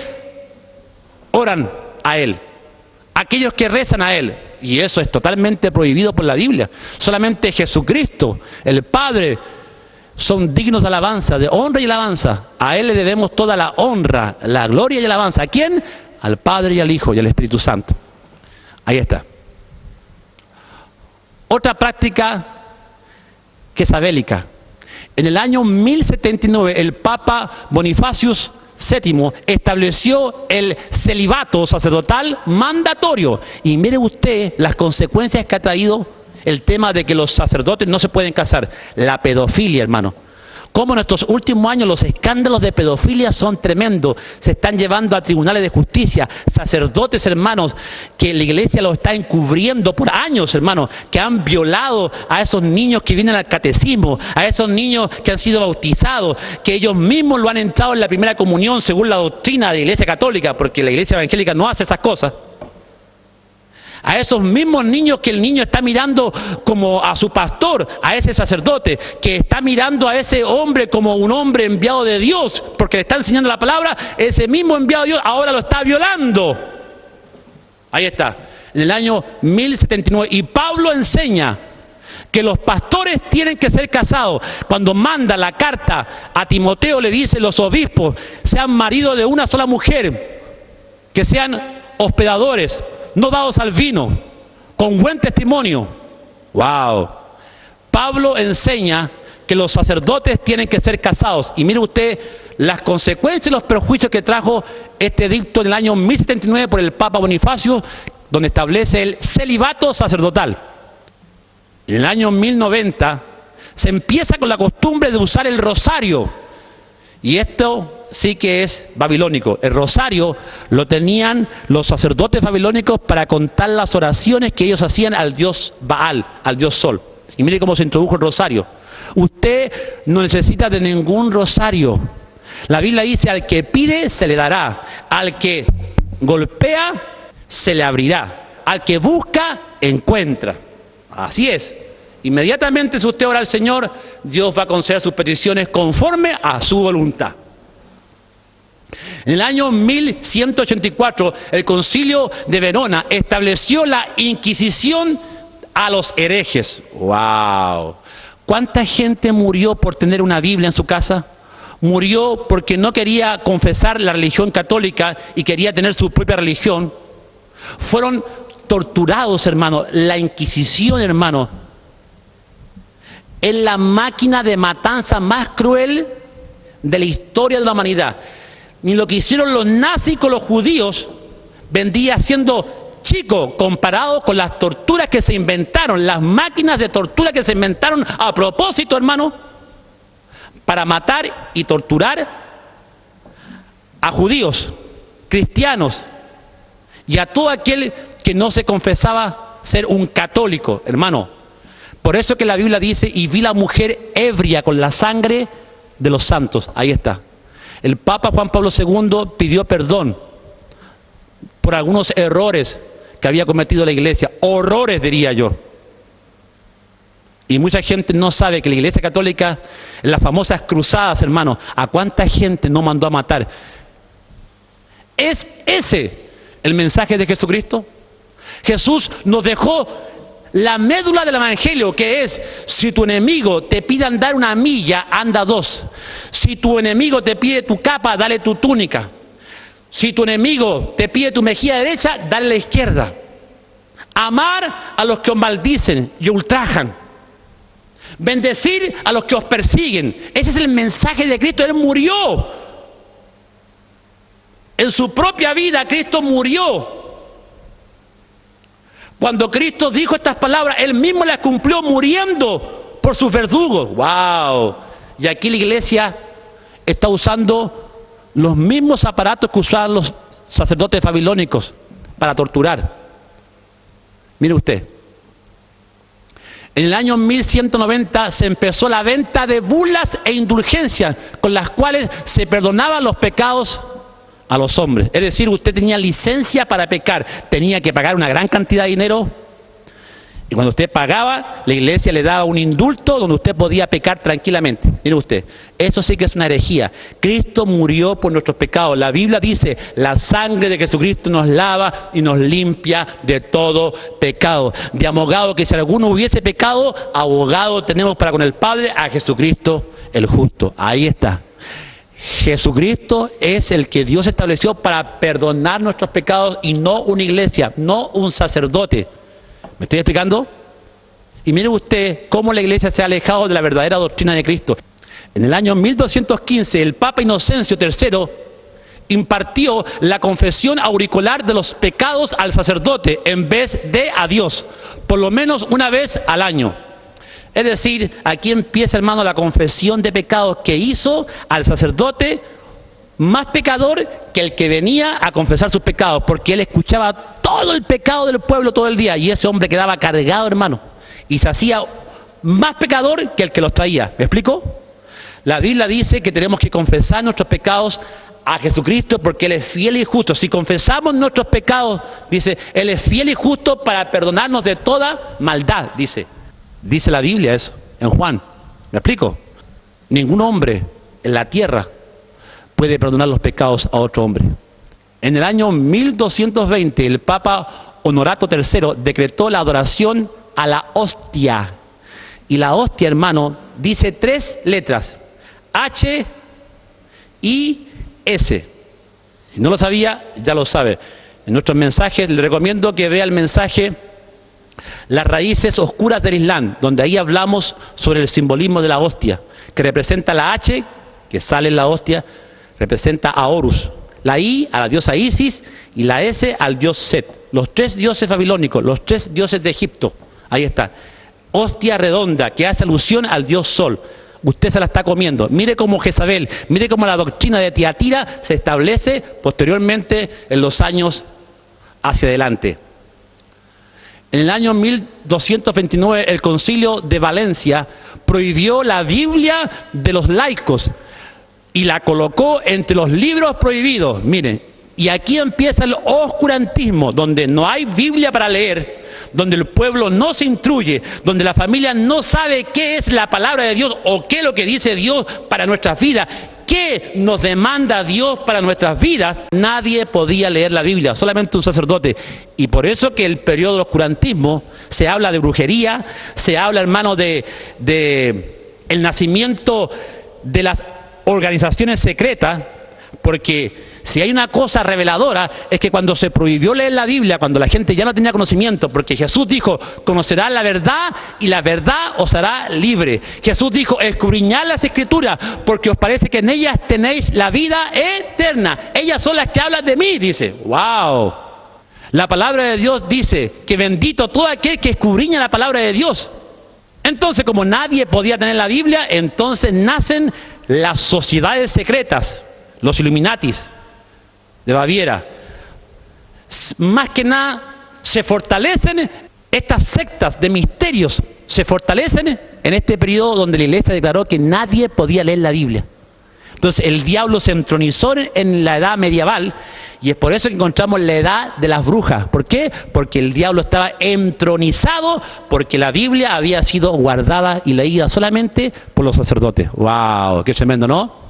A: oran a Él, aquellos que rezan a Él. Y eso es totalmente prohibido por la Biblia. Solamente Jesucristo, el Padre, son dignos de alabanza, de honra y alabanza. A Él le debemos toda la honra, la gloria y alabanza. ¿A quién? Al Padre y al Hijo y al Espíritu Santo. Ahí está. Otra práctica jezabélica. En el año 1079, el Papa Bonifacius VII estableció el celibato sacerdotal mandatorio. Y mire usted las consecuencias que ha traído el tema de que los sacerdotes no se pueden casar. La pedofilia, hermano. Cómo en estos últimos años los escándalos de pedofilia son tremendos. Se están llevando a tribunales de justicia sacerdotes, hermanos, que la iglesia los está encubriendo por años, hermanos, que han violado a esos niños que vienen al catecismo, a esos niños que han sido bautizados, que ellos mismos lo han entrado en la primera comunión según la doctrina de la iglesia católica, porque la iglesia evangélica no hace esas cosas. A esos mismos niños que el niño está mirando como a su pastor, a ese sacerdote, que está mirando a ese hombre como un hombre enviado de Dios, porque le está enseñando la palabra, ese mismo enviado de Dios ahora lo está violando. Ahí está, en el año 1079. Y Pablo enseña que los pastores tienen que ser casados. Cuando manda la carta a Timoteo, le dice: los obispos sean maridos de una sola mujer, que sean hospedadores, no dados al vino, con buen testimonio. ¡Wow! Pablo enseña que los sacerdotes tienen que ser casados. Y mire usted las consecuencias y los perjuicios que trajo este edicto en el año 1079 por el Papa Bonifacio, donde establece el celibato sacerdotal. En el año 1090 se empieza con la costumbre de usar el rosario. Y esto sí que es babilónico. El rosario lo tenían los sacerdotes babilónicos para contar las oraciones que ellos hacían al dios Baal, al dios Sol. Y mire cómo se introdujo el rosario. Usted no necesita de ningún rosario. La Biblia dice: al que pide se le dará, al que golpea se le abrirá, al que busca encuentra. Así es. Inmediatamente, si usted ora al Señor, Dios va a conceder sus peticiones conforme a su voluntad. En el año 1184, el Concilio de Verona estableció la Inquisición a los herejes. ¡Wow! ¿Cuánta gente murió por tener una Biblia en su casa? Murió porque no quería confesar la religión católica y quería tener su propia religión. Fueron torturados, hermano. La Inquisición, hermano, es la máquina de matanza más cruel de la historia de la humanidad. Ni lo que hicieron los nazis con los judíos vendría siendo chico comparado con las torturas que se inventaron, las máquinas de tortura que se inventaron a propósito, hermano, para matar y torturar a judíos, cristianos y a todo aquel que no se confesaba ser un católico, hermano. Por eso que la Biblia dice: y vi la mujer ebria con la sangre de los santos. Ahí está. El Papa Juan Pablo II pidió perdón por algunos errores que había cometido la iglesia. Horrores, diría yo. Y mucha gente no sabe que la iglesia católica, en las famosas cruzadas, hermano, ¿a cuánta gente no mandó a matar? ¿Es ese el mensaje de Jesucristo? Jesús nos dejó la médula del evangelio, que es: si tu enemigo te pide andar una milla, anda dos. Si tu enemigo te pide tu capa, dale tu túnica. Si tu enemigo te pide tu mejilla derecha, dale la izquierda. Amar a los que os maldicen y ultrajan. Bendecir a los que os persiguen. Ese es el mensaje de Cristo. Él murió. En su propia vida Cristo murió. Cuando Cristo dijo estas palabras, Él mismo las cumplió muriendo por sus verdugos. ¡Wow! Y aquí la iglesia está usando los mismos aparatos que usaban los sacerdotes babilónicos para torturar. Mire usted. En el año 1190 se empezó la venta de bulas e indulgencias con las cuales se perdonaban los pecados a los hombres. Es decir, usted tenía licencia para pecar, tenía que pagar una gran cantidad de dinero, y cuando usted pagaba, la iglesia le daba un indulto donde usted podía pecar tranquilamente. Mire usted, eso sí que es una herejía. Cristo murió por nuestros pecados. La Biblia dice: la sangre de Jesucristo nos lava y nos limpia de todo pecado. De abogado que si alguno hubiese pecado, abogado tenemos para con el Padre, a Jesucristo el justo. Ahí está. Jesucristo es el que Dios estableció para perdonar nuestros pecados, y no una iglesia, no un sacerdote. ¿Me estoy explicando? Y mire usted cómo la iglesia se ha alejado de la verdadera doctrina de Cristo. En el año 1215, el Papa Inocencio III impartió la confesión auricular de los pecados al sacerdote en vez de a Dios, por lo menos una vez al año. Es decir, aquí empieza, hermano, la confesión de pecados que hizo al sacerdote más pecador que el que venía a confesar sus pecados, porque él escuchaba todo el pecado del pueblo todo el día, y ese hombre quedaba cargado, hermano, y se hacía más pecador que el que los traía. ¿Me explico? La Biblia dice que tenemos que confesar nuestros pecados a Jesucristo porque Él es fiel y justo. Si confesamos nuestros pecados, dice, Él es fiel y justo para perdonarnos de toda maldad, dice la Biblia eso, en Juan. ¿Me explico? Ningún hombre en la tierra puede perdonar los pecados a otro hombre. En el año 1220, el Papa Honorato III decretó la adoración a la hostia. Y la hostia, hermano, dice 3 letras: H, I, S. Si no lo sabía, ya lo sabe. En nuestros mensajes le recomiendo que vea el mensaje Las raíces oscuras del Islam, donde ahí hablamos sobre el simbolismo de la hostia, que representa la H, que sale en la hostia, representa a Horus, la I a la diosa Isis y la S al dios Set. Los 3 dioses babilónicos, los 3 dioses de Egipto. Ahí está. Hostia redonda, que hace alusión al dios Sol. Usted se la está comiendo. Mire cómo Jezabel, mire cómo la doctrina de Tiatira se establece posteriormente en los años hacia adelante. En el año 1229 el Concilio de Valencia prohibió la Biblia de los laicos y la colocó entre los libros prohibidos. Miren, y aquí empieza el oscurantismo, donde no hay Biblia para leer, donde el pueblo no se instruye, donde la familia no sabe qué es la palabra de Dios o qué es lo que dice Dios para nuestras vidas, qué nos demanda Dios para nuestras vidas. Nadie podía leer la Biblia, solamente un sacerdote. Y por eso que el periodo del oscurantismo se habla de brujería, se habla, hermano, de el nacimiento de las organizaciones secretas, porque si hay una cosa reveladora es que cuando se prohibió leer la Biblia, cuando la gente ya no tenía conocimiento, porque Jesús dijo, conocerás la verdad y la verdad os hará libre. Jesús dijo, escudriñad las Escrituras, porque os parece que en ellas tenéis la vida eterna. Ellas son las que hablan de mí, dice. ¡Wow! La palabra de Dios dice que bendito todo aquel que escudriña la palabra de Dios. Entonces, como nadie podía tener la Biblia, entonces nacen las sociedades secretas, los Illuminatis de Baviera. Más que nada se fortalecen estas sectas de misterios, se fortalecen en este periodo donde la iglesia declaró que nadie podía leer la Biblia. Entonces el diablo se entronizó en la edad medieval, y es por eso que encontramos la edad de las brujas. ¿Por qué? Porque el diablo estaba entronizado, porque la Biblia había sido guardada y leída solamente por los sacerdotes. ¡Wow! ¡Qué tremendo!, ¿no?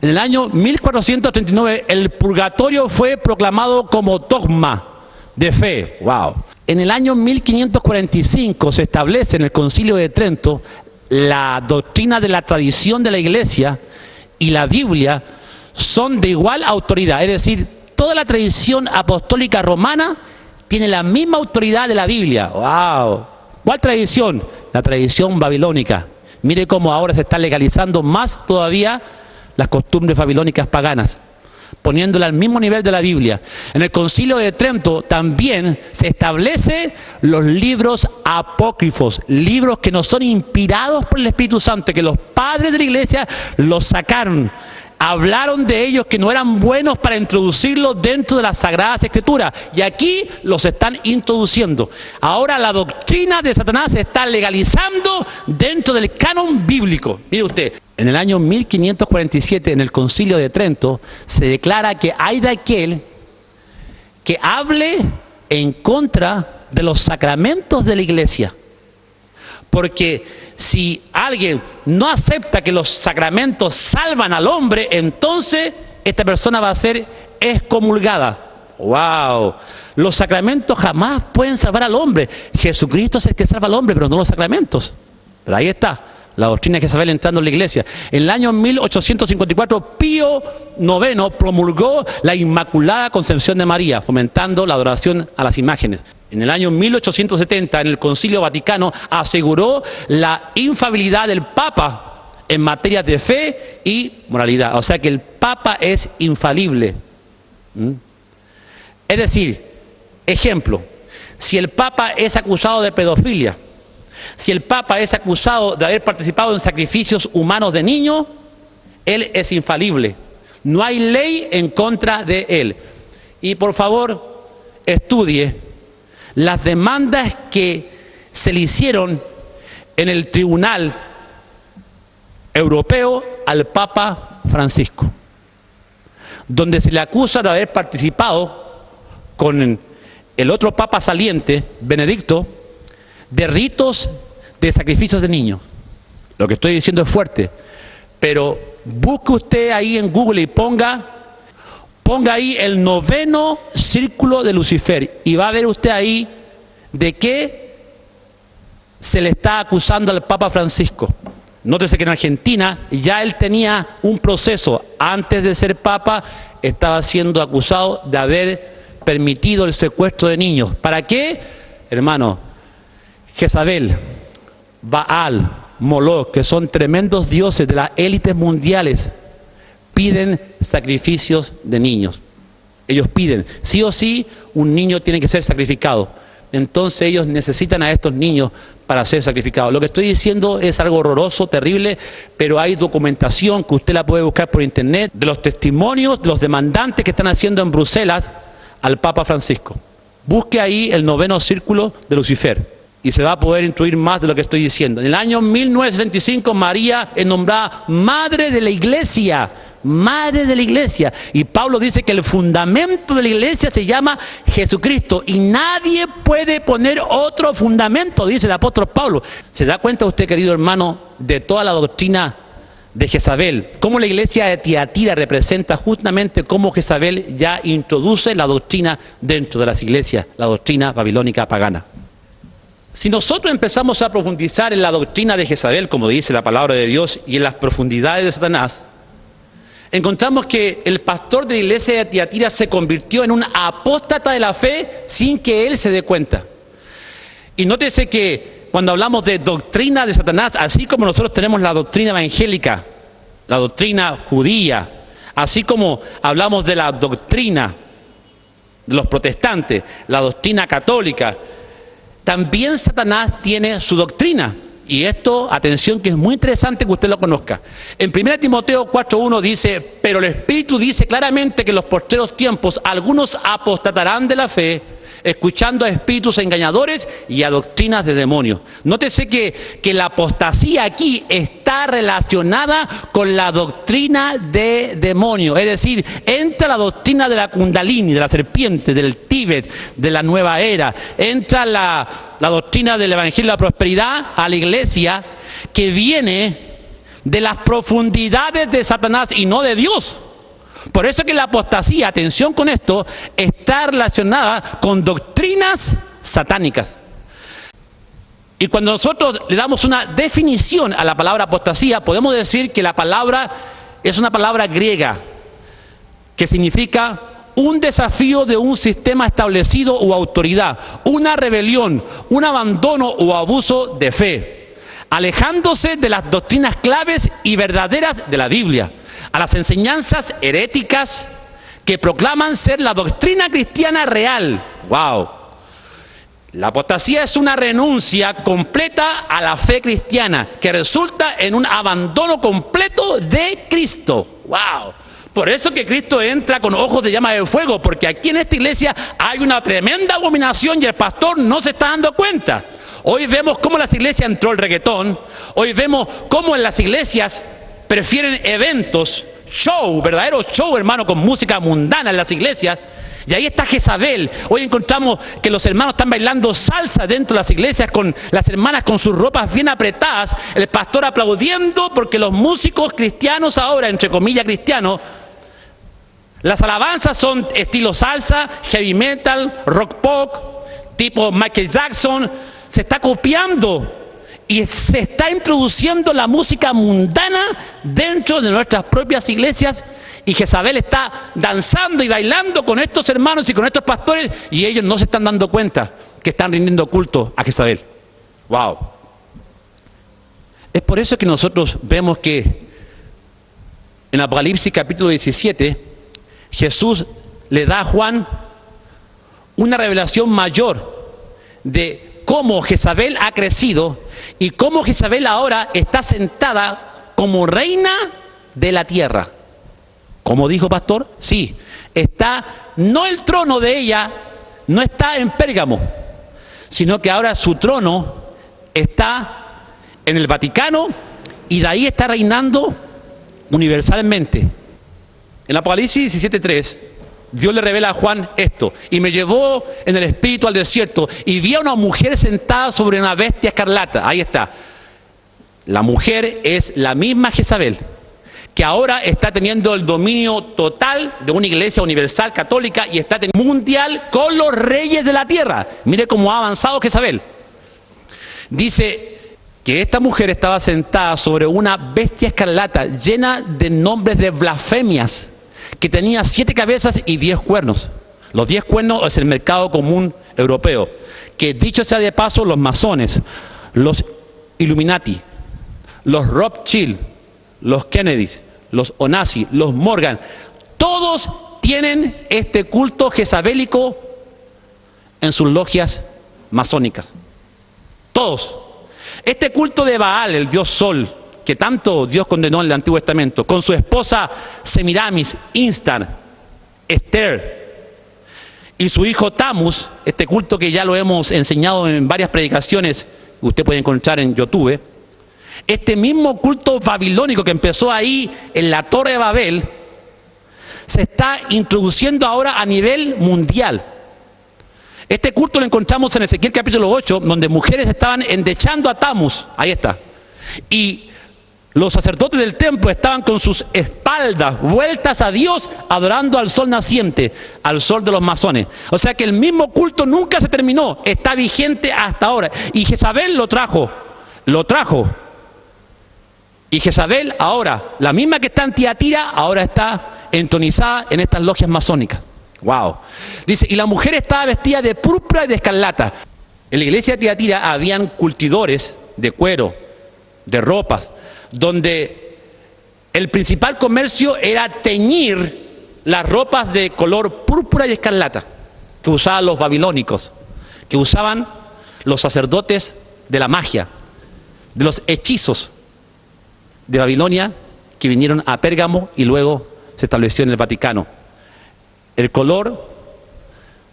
A: En el año 1439 el purgatorio fue proclamado como dogma de fe. ¡Wow! En el año 1545 se establece en el Concilio de Trento la doctrina de la tradición de la iglesia y la Biblia son de igual autoridad. Es decir, toda la tradición apostólica romana tiene la misma autoridad de la Biblia. ¡Wow! ¿Cuál tradición? La tradición babilónica. Mire cómo ahora se está legalizando más todavía las costumbres babilónicas paganas, poniéndola al mismo nivel de la Biblia. En el Concilio de Trento también se establece los libros apócrifos, libros que no son inspirados por el Espíritu Santo, que los padres de la iglesia los sacaron. Hablaron de ellos que no eran buenos para introducirlos dentro de las Sagradas Escrituras, y aquí los están introduciendo. Ahora la doctrina de Satanás se está legalizando dentro del canon bíblico. Mire usted, en el año 1547 en el Concilio de Trento se declara que hay de aquel que hable en contra de los sacramentos de la iglesia. Porque si alguien no acepta que los sacramentos salvan al hombre, entonces esta persona va a ser excomulgada. ¡Wow! Los sacramentos jamás pueden salvar al hombre. Jesucristo es el que salva al hombre, pero no los sacramentos. Pero ahí está la doctrina de Jezabel entrando en la iglesia. En el año 1854, Pío IX promulgó la Inmaculada Concepción de María, fomentando la adoración a las imágenes. En el año 1870, en el Concilio Vaticano, aseguró la infalibilidad del Papa en materias de fe y moralidad. O sea que el Papa es infalible. Es decir, ejemplo, si el Papa es acusado de pedofilia, Si el Papa es acusado de haber participado en sacrificios humanos de niños, él es infalible. No hay ley en contra de él. Y por favor, estudie las demandas que se le hicieron en el Tribunal Europeo al Papa Francisco, donde se le acusa de haber participado con el otro Papa saliente, Benedicto, de ritos de sacrificios de niños. Lo que estoy diciendo es fuerte, pero busque usted ahí en Google y ponga ahí el 9º círculo de Lucifer y va a ver usted ahí de qué se le está acusando al Papa Francisco. Nótese que en Argentina ya él tenía un proceso. Antes de ser Papa estaba siendo acusado de haber permitido el secuestro de niños. ¿Para qué? Hermano, Jezabel, Baal, Moloch, que son tremendos dioses de las élites mundiales, piden sacrificios de niños. Ellos piden, sí o sí, un niño tiene que ser sacrificado. Entonces ellos necesitan a estos niños para ser sacrificados. Lo que estoy diciendo es algo horroroso, terrible, pero hay documentación que usted la puede buscar por internet, de los testimonios de los demandantes que están haciendo en Bruselas al Papa Francisco. Busque ahí el 9º círculo de Lucifer y se va a poder instruir más de lo que estoy diciendo. En el año 1965 María es nombrada Madre de la Iglesia. Madre de la Iglesia. Y Pablo dice que el fundamento de la Iglesia se llama Jesucristo y nadie puede poner otro fundamento, dice el apóstol Pablo. ¿Se da cuenta usted, querido hermano, de toda la doctrina de Jezabel? Cómo la iglesia de Tiatira representa justamente cómo Jezabel ya introduce la doctrina dentro de las iglesias, la doctrina babilónica pagana. Si nosotros empezamos a profundizar en la doctrina de Jezabel, como dice la palabra de Dios, y en las profundidades de Satanás, encontramos que el pastor de la iglesia de Tiatira se convirtió en un apóstata de la fe sin que él se dé cuenta. Y nótese que cuando hablamos de doctrina de Satanás, así como nosotros tenemos la doctrina evangélica, la doctrina judía, así como hablamos de la doctrina de los protestantes, la doctrina católica, también Satanás tiene su doctrina. Y esto, atención, que es muy interesante que usted lo conozca. En 1 Timoteo 4:1 dice, pero el Espíritu dice claramente que en los postreros tiempos algunos apostatarán de la fe, escuchando a espíritus engañadores y a doctrinas de demonios. Nótese que la apostasía aquí está relacionada con la doctrina de demonios. Es decir, entra la doctrina de la Kundalini, de la serpiente, del Tíbet, de la nueva era. Entra la doctrina del Evangelio de la Prosperidad a la iglesia, que viene de las profundidades de Satanás y no de Dios. Por eso que la apostasía, atención con esto, está relacionada con doctrinas satánicas. Y cuando nosotros le damos una definición a la palabra apostasía, podemos decir que la palabra es una palabra griega que significa un desafío de un sistema establecido o autoridad, una rebelión, un abandono o abuso de fe, alejándose de las doctrinas claves y verdaderas de la Biblia, a las enseñanzas heréticas que proclaman ser la doctrina cristiana real. ¡Wow! La apostasía es una renuncia completa a la fe cristiana que resulta en un abandono completo de Cristo. ¡Wow! Por eso que Cristo entra con ojos de llama de fuego, porque aquí en esta iglesia hay una tremenda abominación y el pastor no se está dando cuenta. Hoy vemos cómo en las iglesias entró el reggaetón, hoy vemos cómo en las iglesias prefieren eventos, show, verdadero show, hermano, con música mundana en las iglesias. Y ahí está Jezabel. Hoy encontramos que los hermanos están bailando salsa dentro de las iglesias, con las hermanas con sus ropas bien apretadas, el pastor aplaudiendo porque los músicos cristianos ahora, entre comillas cristianos, las alabanzas son estilo salsa, heavy metal, rock pop, tipo Michael Jackson. Se está copiando y se está introduciendo la música mundana dentro de nuestras propias iglesias, y Jezabel está danzando y bailando con estos hermanos y con estos pastores, y ellos no se están dando cuenta que están rindiendo culto a Jezabel. ¡Wow! Es por eso que nosotros vemos que en Apocalipsis capítulo 17, Jesús le da a Juan una revelación mayor de cómo Jezabel ha crecido y cómo Jezabel ahora está sentada como reina de la tierra. ¿Cómo dijo, pastor? Sí, está, no el trono de ella, no está en Pérgamo, sino que ahora su trono está en el Vaticano y de ahí está reinando universalmente. En Apocalipsis 17:3, Dios le revela a Juan esto: y me llevó en el espíritu al desierto y vi a una mujer sentada sobre una bestia escarlata. Ahí está. La mujer es la misma Jezabel, que ahora está teniendo el dominio total de una iglesia universal católica y está teniendo mundial con los reyes de la tierra. Mire cómo ha avanzado Jezabel. Dice que esta mujer estaba sentada sobre una bestia escarlata llena de nombres de blasfemias, que tenía 7 cabezas y 10 cuernos. Los 10 cuernos es el mercado común europeo, que dicho sea de paso, los masones, los Illuminati, los Rothschild, los Kennedys, los Onassi, los Morgan, todos tienen este culto jezabélico en sus logias masónicas. Todos. Este culto de Baal, el dios Sol, que tanto Dios condenó en el Antiguo Testamento, con su esposa Semiramis, Instar, Esther, y su hijo Tammuz, este culto que ya lo hemos enseñado en varias predicaciones, usted puede encontrar en YouTube. Este mismo culto babilónico que empezó ahí en la Torre de Babel, se está introduciendo ahora a nivel mundial. Este culto lo encontramos en Ezequiel capítulo 8, donde mujeres estaban endechando a Tammuz, ahí está, y los sacerdotes del templo estaban con sus espaldas vueltas a Dios, adorando al sol naciente, al sol de los masones. O sea que el mismo culto nunca se terminó, está vigente hasta ahora. Y Jezabel lo trajo. Y Jezabel ahora, la misma que está en Tiatira, ahora está entronizada en estas logias masónicas. Wow. Dice, y la mujer estaba vestida de púrpura y de escarlata. En la iglesia de Tiatira habían curtidores de cuero, de ropas, donde el principal comercio era teñir las ropas de color púrpura y escarlata que usaban los babilónicos, que usaban los sacerdotes de la magia, de los hechizos de Babilonia, que vinieron a Pérgamo y luego se estableció en el Vaticano. El color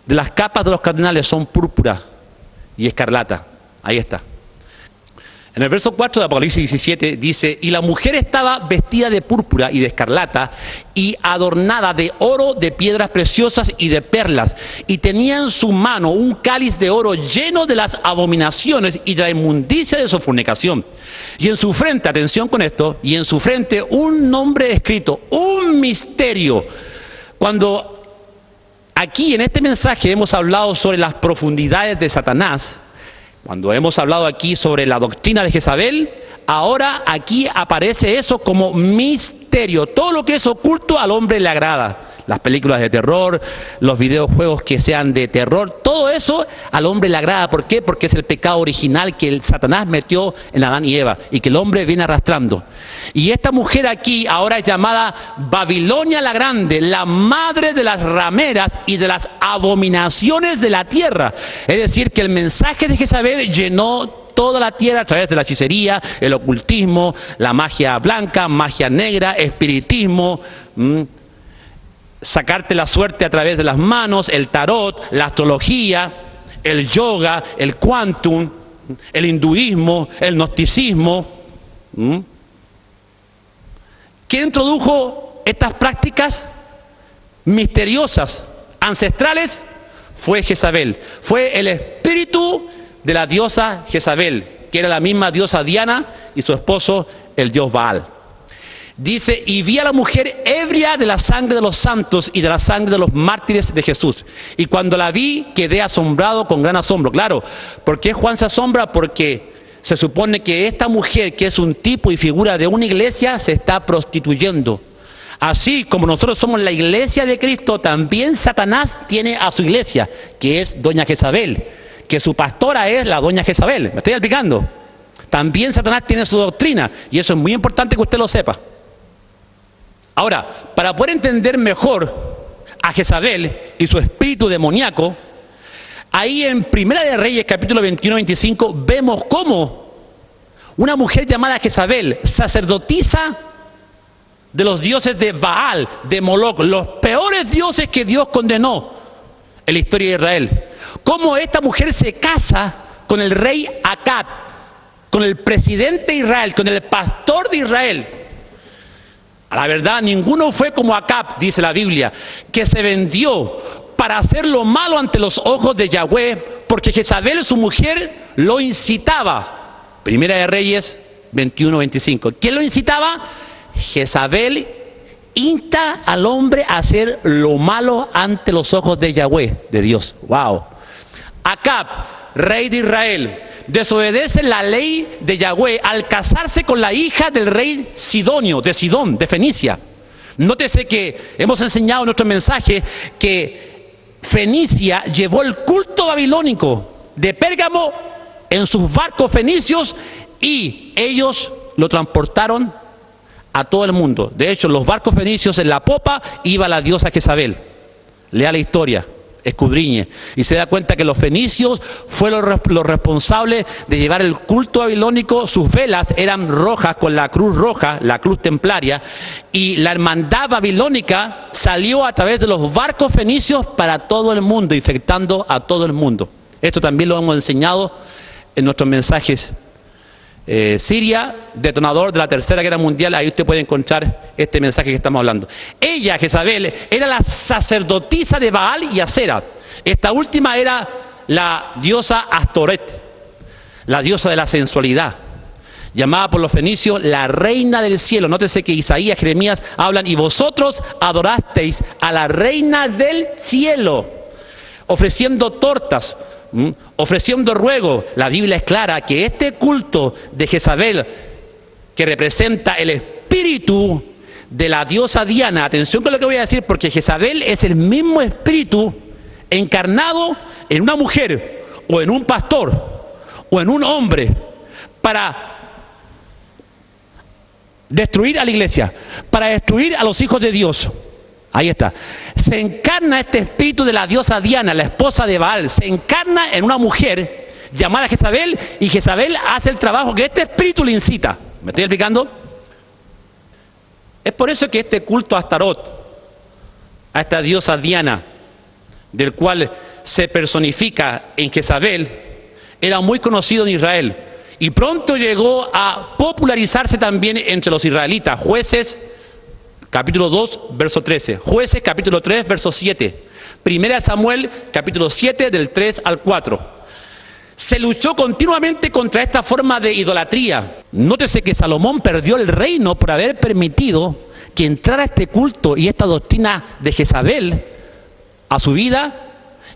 A: de las capas de los cardenales son púrpura y escarlata. Ahí está. En el verso 4 de Apocalipsis 17 dice, y la mujer estaba vestida de púrpura y de escarlata y adornada de oro, de piedras preciosas y de perlas, y tenía en su mano un cáliz de oro lleno de las abominaciones y de la inmundicia de su fornicación. Y en su frente, atención con esto, y en su frente un nombre escrito, un misterio. Cuando aquí en este mensaje hemos hablado sobre las profundidades de Satanás, cuando hemos hablado aquí sobre la doctrina de Jezabel, ahora aquí aparece eso como misterio. Todo lo que es oculto al hombre le agrada. Las películas de terror, los videojuegos que sean de terror, todo eso al hombre le agrada. ¿Por qué? Porque es el pecado original que el Satanás metió en Adán y Eva y que el hombre viene arrastrando. Y esta mujer aquí ahora es llamada Babilonia la Grande, la madre de las rameras y de las abominaciones de la tierra. Es decir, que el mensaje de Jezabel llenó toda la tierra a través de la hechicería, el ocultismo, la magia blanca, magia negra, espiritismo, sacarte la suerte a través de las manos, el tarot, la astrología, el yoga, el quantum, el hinduismo, el gnosticismo. ¿Quién introdujo estas prácticas misteriosas, ancestrales? Fue Jezabel, fue el espíritu de la diosa Jezabel, que era la misma diosa Diana, y su esposo el dios Baal. Dice, y vi a la mujer ebria de la sangre de los santos y de la sangre de los mártires de Jesús. Y cuando la vi, quedé asombrado con gran asombro. Claro, ¿por qué Juan se asombra? Porque se supone que esta mujer, que es un tipo y figura de una iglesia, se está prostituyendo. Así como nosotros somos la iglesia de Cristo, también Satanás tiene a su iglesia, que es doña Jezabel, que su pastora es la doña Jezabel. ¿Me estoy explicando? También Satanás tiene su doctrina, y eso es muy importante que usted lo sepa. Ahora, para poder entender mejor a Jezabel y su espíritu demoníaco, Ahí en Primera de Reyes, capítulo 21-25, vemos cómo una mujer llamada Jezabel, sacerdotisa de los dioses de Baal, de Moloc, los peores dioses que Dios condenó en la historia de Israel. Cómo esta mujer se casa con el rey Acab, con el presidente de Israel, con el pastor de Israel. A la verdad, ninguno fue como Acab, dice la Biblia, que se vendió para hacer lo malo ante los ojos de Yahweh, porque Jezabel, su mujer, lo incitaba. Primera de Reyes 21-25. ¿Quién lo incitaba? Jezabel insta al hombre a hacer lo malo ante los ojos de Yahweh, de Dios. Wow. Acab, rey de Israel, desobedece la ley de Yahweh al casarse con la hija del rey Sidonio, de Sidón, de Fenicia. Nótese que hemos enseñado en nuestro mensaje que Fenicia llevó el culto babilónico de Pérgamo en sus barcos fenicios y ellos lo transportaron a todo el mundo. De hecho, los barcos fenicios, en la popa iba la diosa Jezabel. Lea la historia, escudriñe, y se da cuenta que los fenicios fueron los responsables de llevar el culto babilónico. Sus velas eran rojas con la cruz roja, la cruz templaria, y la hermandad babilónica salió a través de los barcos fenicios para todo el mundo, infectando a todo el mundo. Esto también lo hemos enseñado en nuestros mensajes. Siria, detonador de la Tercera Guerra Mundial, ahí usted puede encontrar este mensaje que estamos hablando. Ella, Jezabel, era la sacerdotisa de Baal y Asera. Esta última era la diosa Astoret, la diosa de la sensualidad, llamada por los fenicios la reina del cielo. Nótese que Isaías, Jeremías hablan: y vosotros adorasteis a la reina del cielo, ofreciendo tortas, ofreciendo ruego. La Biblia es clara que este culto de Jezabel, que representa el espíritu de la diosa Diana, atención con lo que voy a decir, porque Jezabel es el mismo espíritu encarnado en una mujer o en un pastor o en un hombre para destruir a la iglesia, para destruir a los hijos de Dios. Ahí está. Se encarna este espíritu de la diosa Diana, la esposa de Baal. Se encarna en una mujer llamada Jezabel, y Jezabel hace el trabajo que este espíritu le incita. ¿Me estoy explicando? Es por eso que este culto a Astarot, a esta diosa Diana, del cual se personifica en Jezabel, era muy conocido en Israel. Y pronto llegó a popularizarse también entre los israelitas. Jueces capítulo 2, verso 13. Jueces, capítulo 3, verso 7. Primera Samuel, capítulo 7, del 3 al 4. Se luchó continuamente contra esta forma de idolatría. Nótese que Salomón perdió el reino por haber permitido que entrara este culto y esta doctrina de Jezabel a su vida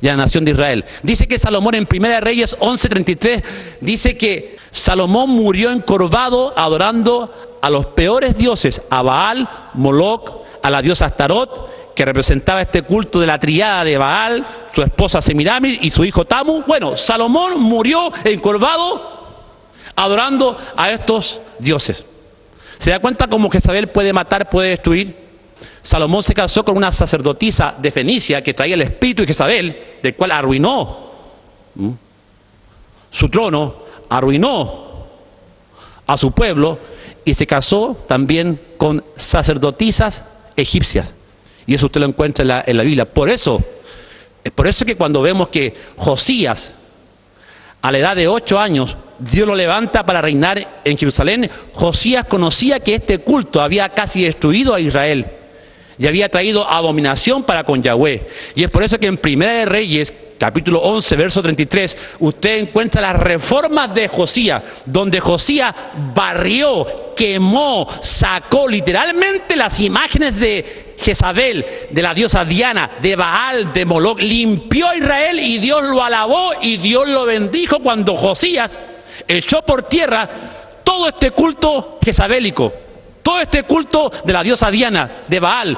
A: y a la nación de Israel. Dice que Salomón en Primera de Reyes 11:33 dice que Salomón murió encorvado adorando a los peores dioses, a Baal, Moloc, a la diosa Astarot, que representaba este culto de la triada de Baal, su esposa Semiramis y su hijo Tamu. Bueno, Salomón murió encorvado adorando a estos dioses. ¿Se da cuenta cómo Jezabel puede matar, puede destruir? Salomón se casó con una sacerdotisa de Fenicia que traía el espíritu de Jezabel, del cual arruinó su trono, arruinó a su pueblo, y se casó también con sacerdotisas egipcias. Y eso usted lo encuentra en la Biblia. Es por eso que cuando vemos que Josías, a la edad de 8 años, Dios lo levanta para reinar en Jerusalén, Josías conocía que este culto había casi destruido a Israel y había traído abominación para con Yahweh. Y es por eso que en Primera de Reyes, capítulo 11, verso 33, usted encuentra las reformas de Josías, donde Josías barrió, quemó, sacó literalmente las imágenes de Jezabel, de la diosa Diana, de Baal, de Moloc. Limpió a Israel y Dios lo alabó y Dios lo bendijo cuando Josías echó por tierra todo este culto jezabélico, todo este culto de la diosa Diana, de Baal.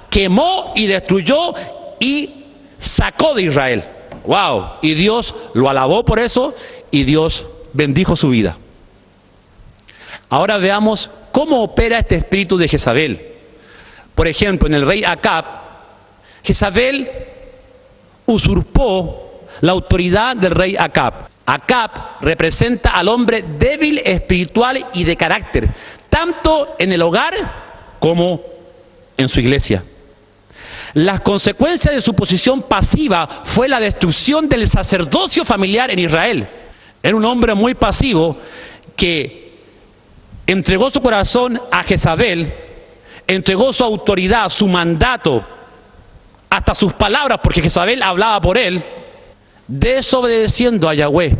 A: Quemó y destruyó y sacó de Israel. Wow, y Dios lo alabó por eso y Dios bendijo su vida. Ahora veamos cómo opera este espíritu de Jezabel. Por ejemplo, en el rey Acab, Jezabel usurpó la autoridad del rey Acab. Acab representa al hombre débil espiritual y de carácter, tanto en el hogar como en su iglesia. Las consecuencias de su posición pasiva fue la destrucción del sacerdocio familiar en Israel. Era un hombre muy pasivo que entregó su corazón a Jezabel, entregó su autoridad, su mandato, hasta sus palabras, porque Jezabel hablaba por él, desobedeciendo a Yahweh,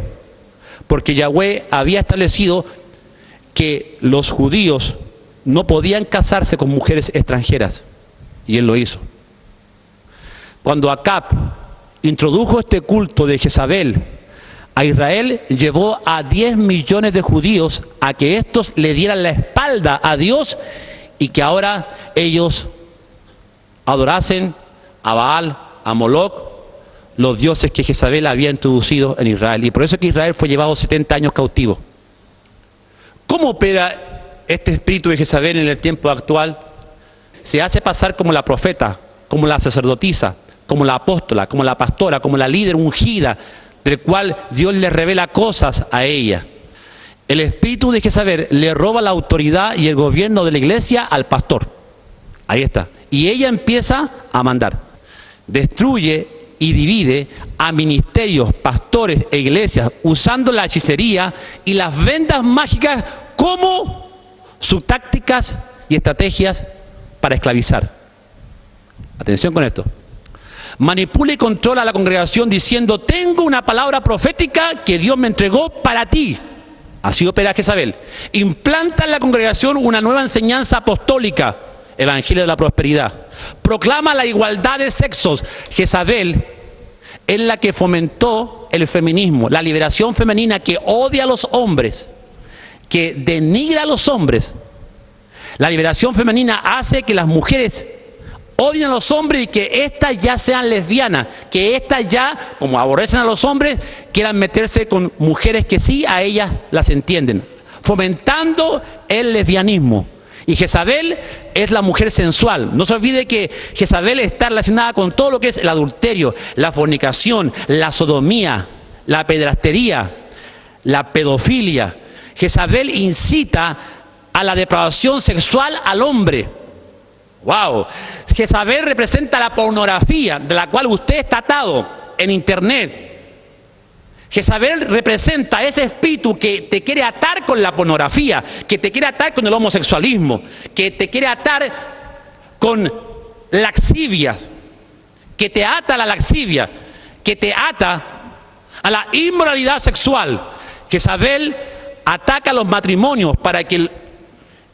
A: porque Yahweh había establecido que los judíos no podían casarse con mujeres extranjeras, y él lo hizo. Cuando Acab introdujo este culto de Jezabel a Israel, llevó a 10 millones de judíos a que estos le dieran la espalda a Dios y que ahora ellos adorasen a Baal, a Moloch, los dioses que Jezabel había introducido en Israel. Y por eso es que Israel fue llevado 70 años cautivo. ¿Cómo opera este espíritu de Jezabel en el tiempo actual? Se hace pasar como la profeta, como la sacerdotisa, como la apóstola, como la pastora, como la líder ungida, del cual Dios le revela cosas a ella. El espíritu de Jezabel le roba la autoridad y el gobierno de la iglesia al pastor. Ahí está. Y ella empieza a mandar. Destruye y divide a ministerios, pastores e iglesias, usando la hechicería y las vendas mágicas como sus tácticas y estrategias para esclavizar. Atención con esto. Manipula y controla a la congregación diciendo: tengo una palabra profética que Dios me entregó para ti. Así opera Jezabel. Implanta en la congregación una nueva enseñanza apostólica, evangelio de la prosperidad. Proclama la igualdad de sexos. Jezabel es la que fomentó el feminismo, la liberación femenina, que odia a los hombres, que denigra a los hombres. La liberación femenina hace que las mujeres odien a los hombres y que éstas ya sean lesbianas, que éstas ya, como aborrecen a los hombres, quieran meterse con mujeres que sí a ellas las entienden, fomentando el lesbianismo. Y Jezabel es la mujer sensual. No se olvide que Jezabel está relacionada con todo lo que es el adulterio, la fornicación, la sodomía, la pedrastería, la pedofilia. Jezabel incita a la depravación sexual al hombre. ¡Wow! Jezabel representa la pornografía de la cual usted está atado en internet. Jezabel representa ese espíritu que te quiere atar con la pornografía, que te quiere atar con el homosexualismo, que te quiere atar con laxivia, que te ata a la laxivia, que te ata a la inmoralidad sexual. Jezabel ataca a los matrimonios para que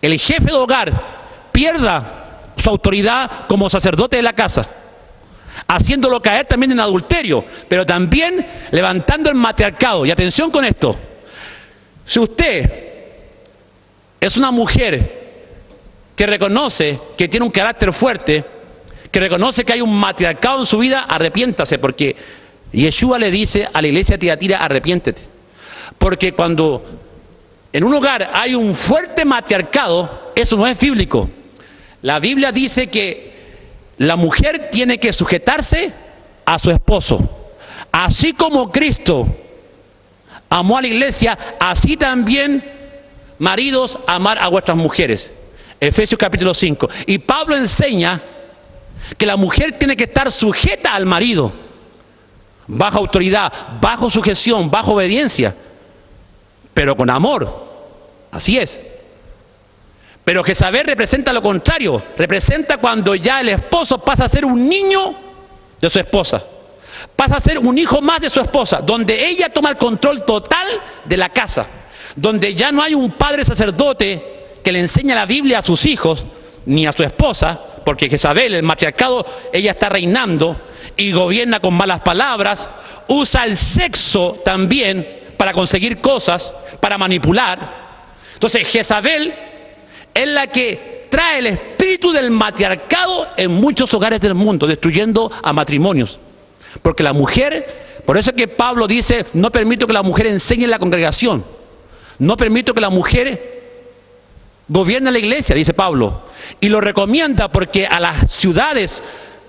A: el jefe de hogar pierda su autoridad como sacerdote de la casa, haciéndolo caer también en adulterio, pero también levantando el matriarcado. Y atención con esto: si usted es una mujer que reconoce que tiene un carácter fuerte, que reconoce que hay un matriarcado en su vida, arrepiéntase, porque Yeshua le dice a la iglesia de Tiatira: arrepiéntete. Porque cuando en un hogar hay un fuerte matriarcado, eso no es bíblico. La Biblia dice que la mujer tiene que sujetarse a su esposo. Así como Cristo amó a la iglesia, así también, maridos, amar a vuestras mujeres. Efesios capítulo 5. Y Pablo enseña que la mujer tiene que estar sujeta al marido, bajo autoridad, bajo sujeción, bajo obediencia, pero con amor. Así es. Pero Jezabel representa lo contrario. Representa cuando ya el esposo pasa a ser un niño de su esposa, pasa a ser un hijo más de su esposa, donde ella toma el control total de la casa, donde ya no hay un padre sacerdote que le enseña la Biblia a sus hijos ni a su esposa, porque Jezabel, el matriarcado, ella está reinando y gobierna con malas palabras, usa el sexo también para conseguir cosas, para manipular. Entonces Jezabel es la que trae el espíritu del matriarcado en muchos hogares del mundo, destruyendo a matrimonios. Porque la mujer, por eso es que Pablo dice: no permito que la mujer enseñe en la congregación, no permito que la mujer gobierne la iglesia, dice Pablo. Y lo recomienda porque a las ciudades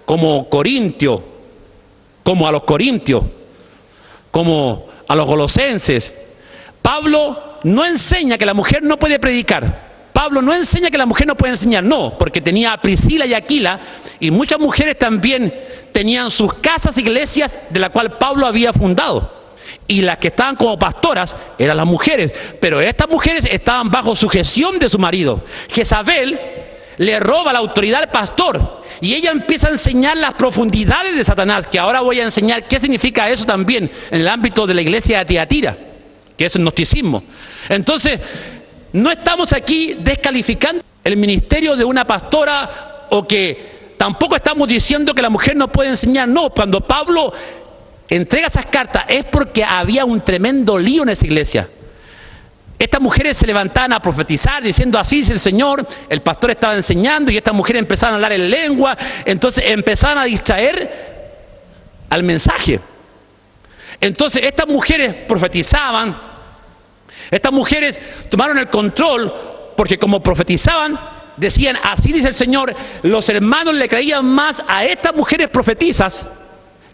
A: como Corintio, como a los corintios, como a los colosenses, Pablo no enseña que la mujer no puede predicar. Pablo no enseña que la mujer no puede enseñar, no, porque tenía a Priscila y Aquila, y muchas mujeres también tenían sus casas, iglesias, de la cual Pablo había fundado. Y las que estaban como pastoras eran las mujeres, pero estas mujeres estaban bajo sujeción de su marido. Jezabel le roba la autoridad al pastor, y ella empieza a enseñar las profundidades de Satanás, que ahora voy a enseñar qué significa eso también en el ámbito de la iglesia de Tiatira, que es el gnosticismo. Entonces, no estamos aquí descalificando el ministerio de una pastora, o que tampoco estamos diciendo que la mujer no puede enseñar. No, cuando Pablo entrega esas cartas es porque había un tremendo lío en esa iglesia. Estas mujeres se levantaban a profetizar diciendo así dice el Señor. El pastor estaba enseñando y estas mujeres empezaban a hablar en lengua. Entonces empezaban a distraer al mensaje. Entonces estas mujeres profetizaban. Estas mujeres tomaron el control porque como profetizaban, decían así dice el Señor. Los hermanos le creían más a estas mujeres profetizas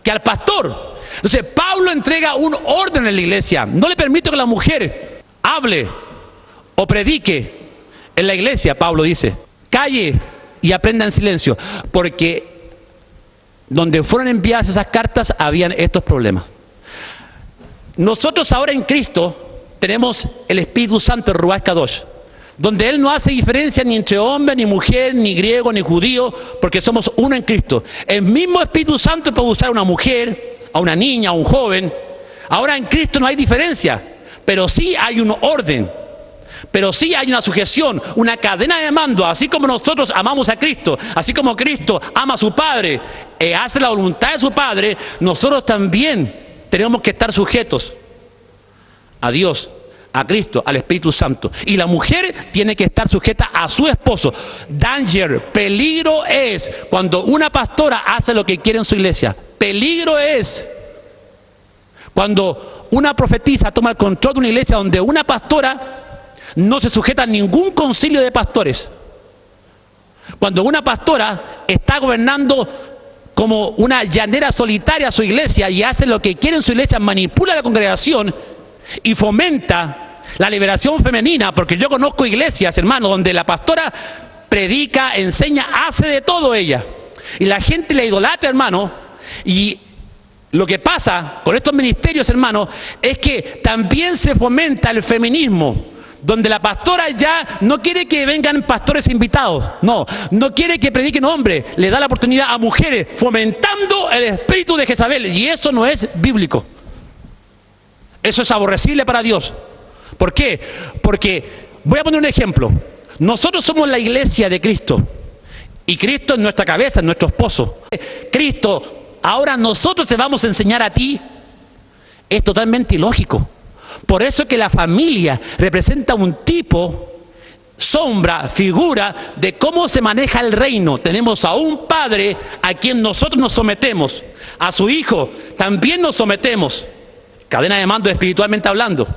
A: que al pastor. Entonces Pablo entrega un orden en la iglesia. No le permito que la mujer hable o predique en la iglesia. Pablo dice, calle y aprenda en silencio, porque donde fueron enviadas esas cartas habían estos problemas. Nosotros ahora en Cristo tenemos el Espíritu Santo, el Ruach Kadosh, donde Él no hace diferencia ni entre hombre, ni mujer, ni griego, ni judío, porque somos uno en Cristo. El mismo Espíritu Santo puede usar a una mujer, a una niña, a un joven. Ahora en Cristo no hay diferencia, pero sí hay un orden, pero sí hay una sujeción, una cadena de mando. Así como nosotros amamos a Cristo, así como Cristo ama a su Padre, hace la voluntad de su Padre, nosotros también tenemos que estar sujetos a Dios, a Cristo, al Espíritu Santo. Y la mujer tiene que estar sujeta a su esposo. Danger, peligro es cuando una pastora hace lo que quiere en su iglesia. Peligro es cuando una profetisa toma el control de una iglesia donde una pastora no se sujeta a ningún concilio de pastores. Cuando una pastora está gobernando como una llanera solitaria a su iglesia y hace lo que quiere en su iglesia, manipula a la congregación y fomenta la liberación femenina, porque yo conozco iglesias, hermano, donde la pastora predica, enseña, hace de todo ella. Y la gente la idolatra, hermano. Y lo que pasa con estos ministerios, hermano, es que también se fomenta el feminismo, donde la pastora ya no quiere que vengan pastores invitados, no quiere que prediquen hombres, le da la oportunidad a mujeres, fomentando el espíritu de Jezabel, y eso no es bíblico. Eso es aborrecible para Dios. ¿Por qué? Porque, voy a poner un ejemplo. Nosotros somos la iglesia de Cristo. Y Cristo es nuestra cabeza, es nuestro esposo. Cristo, ahora nosotros te vamos a enseñar a ti. Es totalmente ilógico. Por eso es que la familia representa un tipo, sombra, figura de cómo se maneja el reino. Tenemos a un padre a quien nosotros nos sometemos. A su hijo también nos sometemos. Cadena de mando espiritualmente hablando.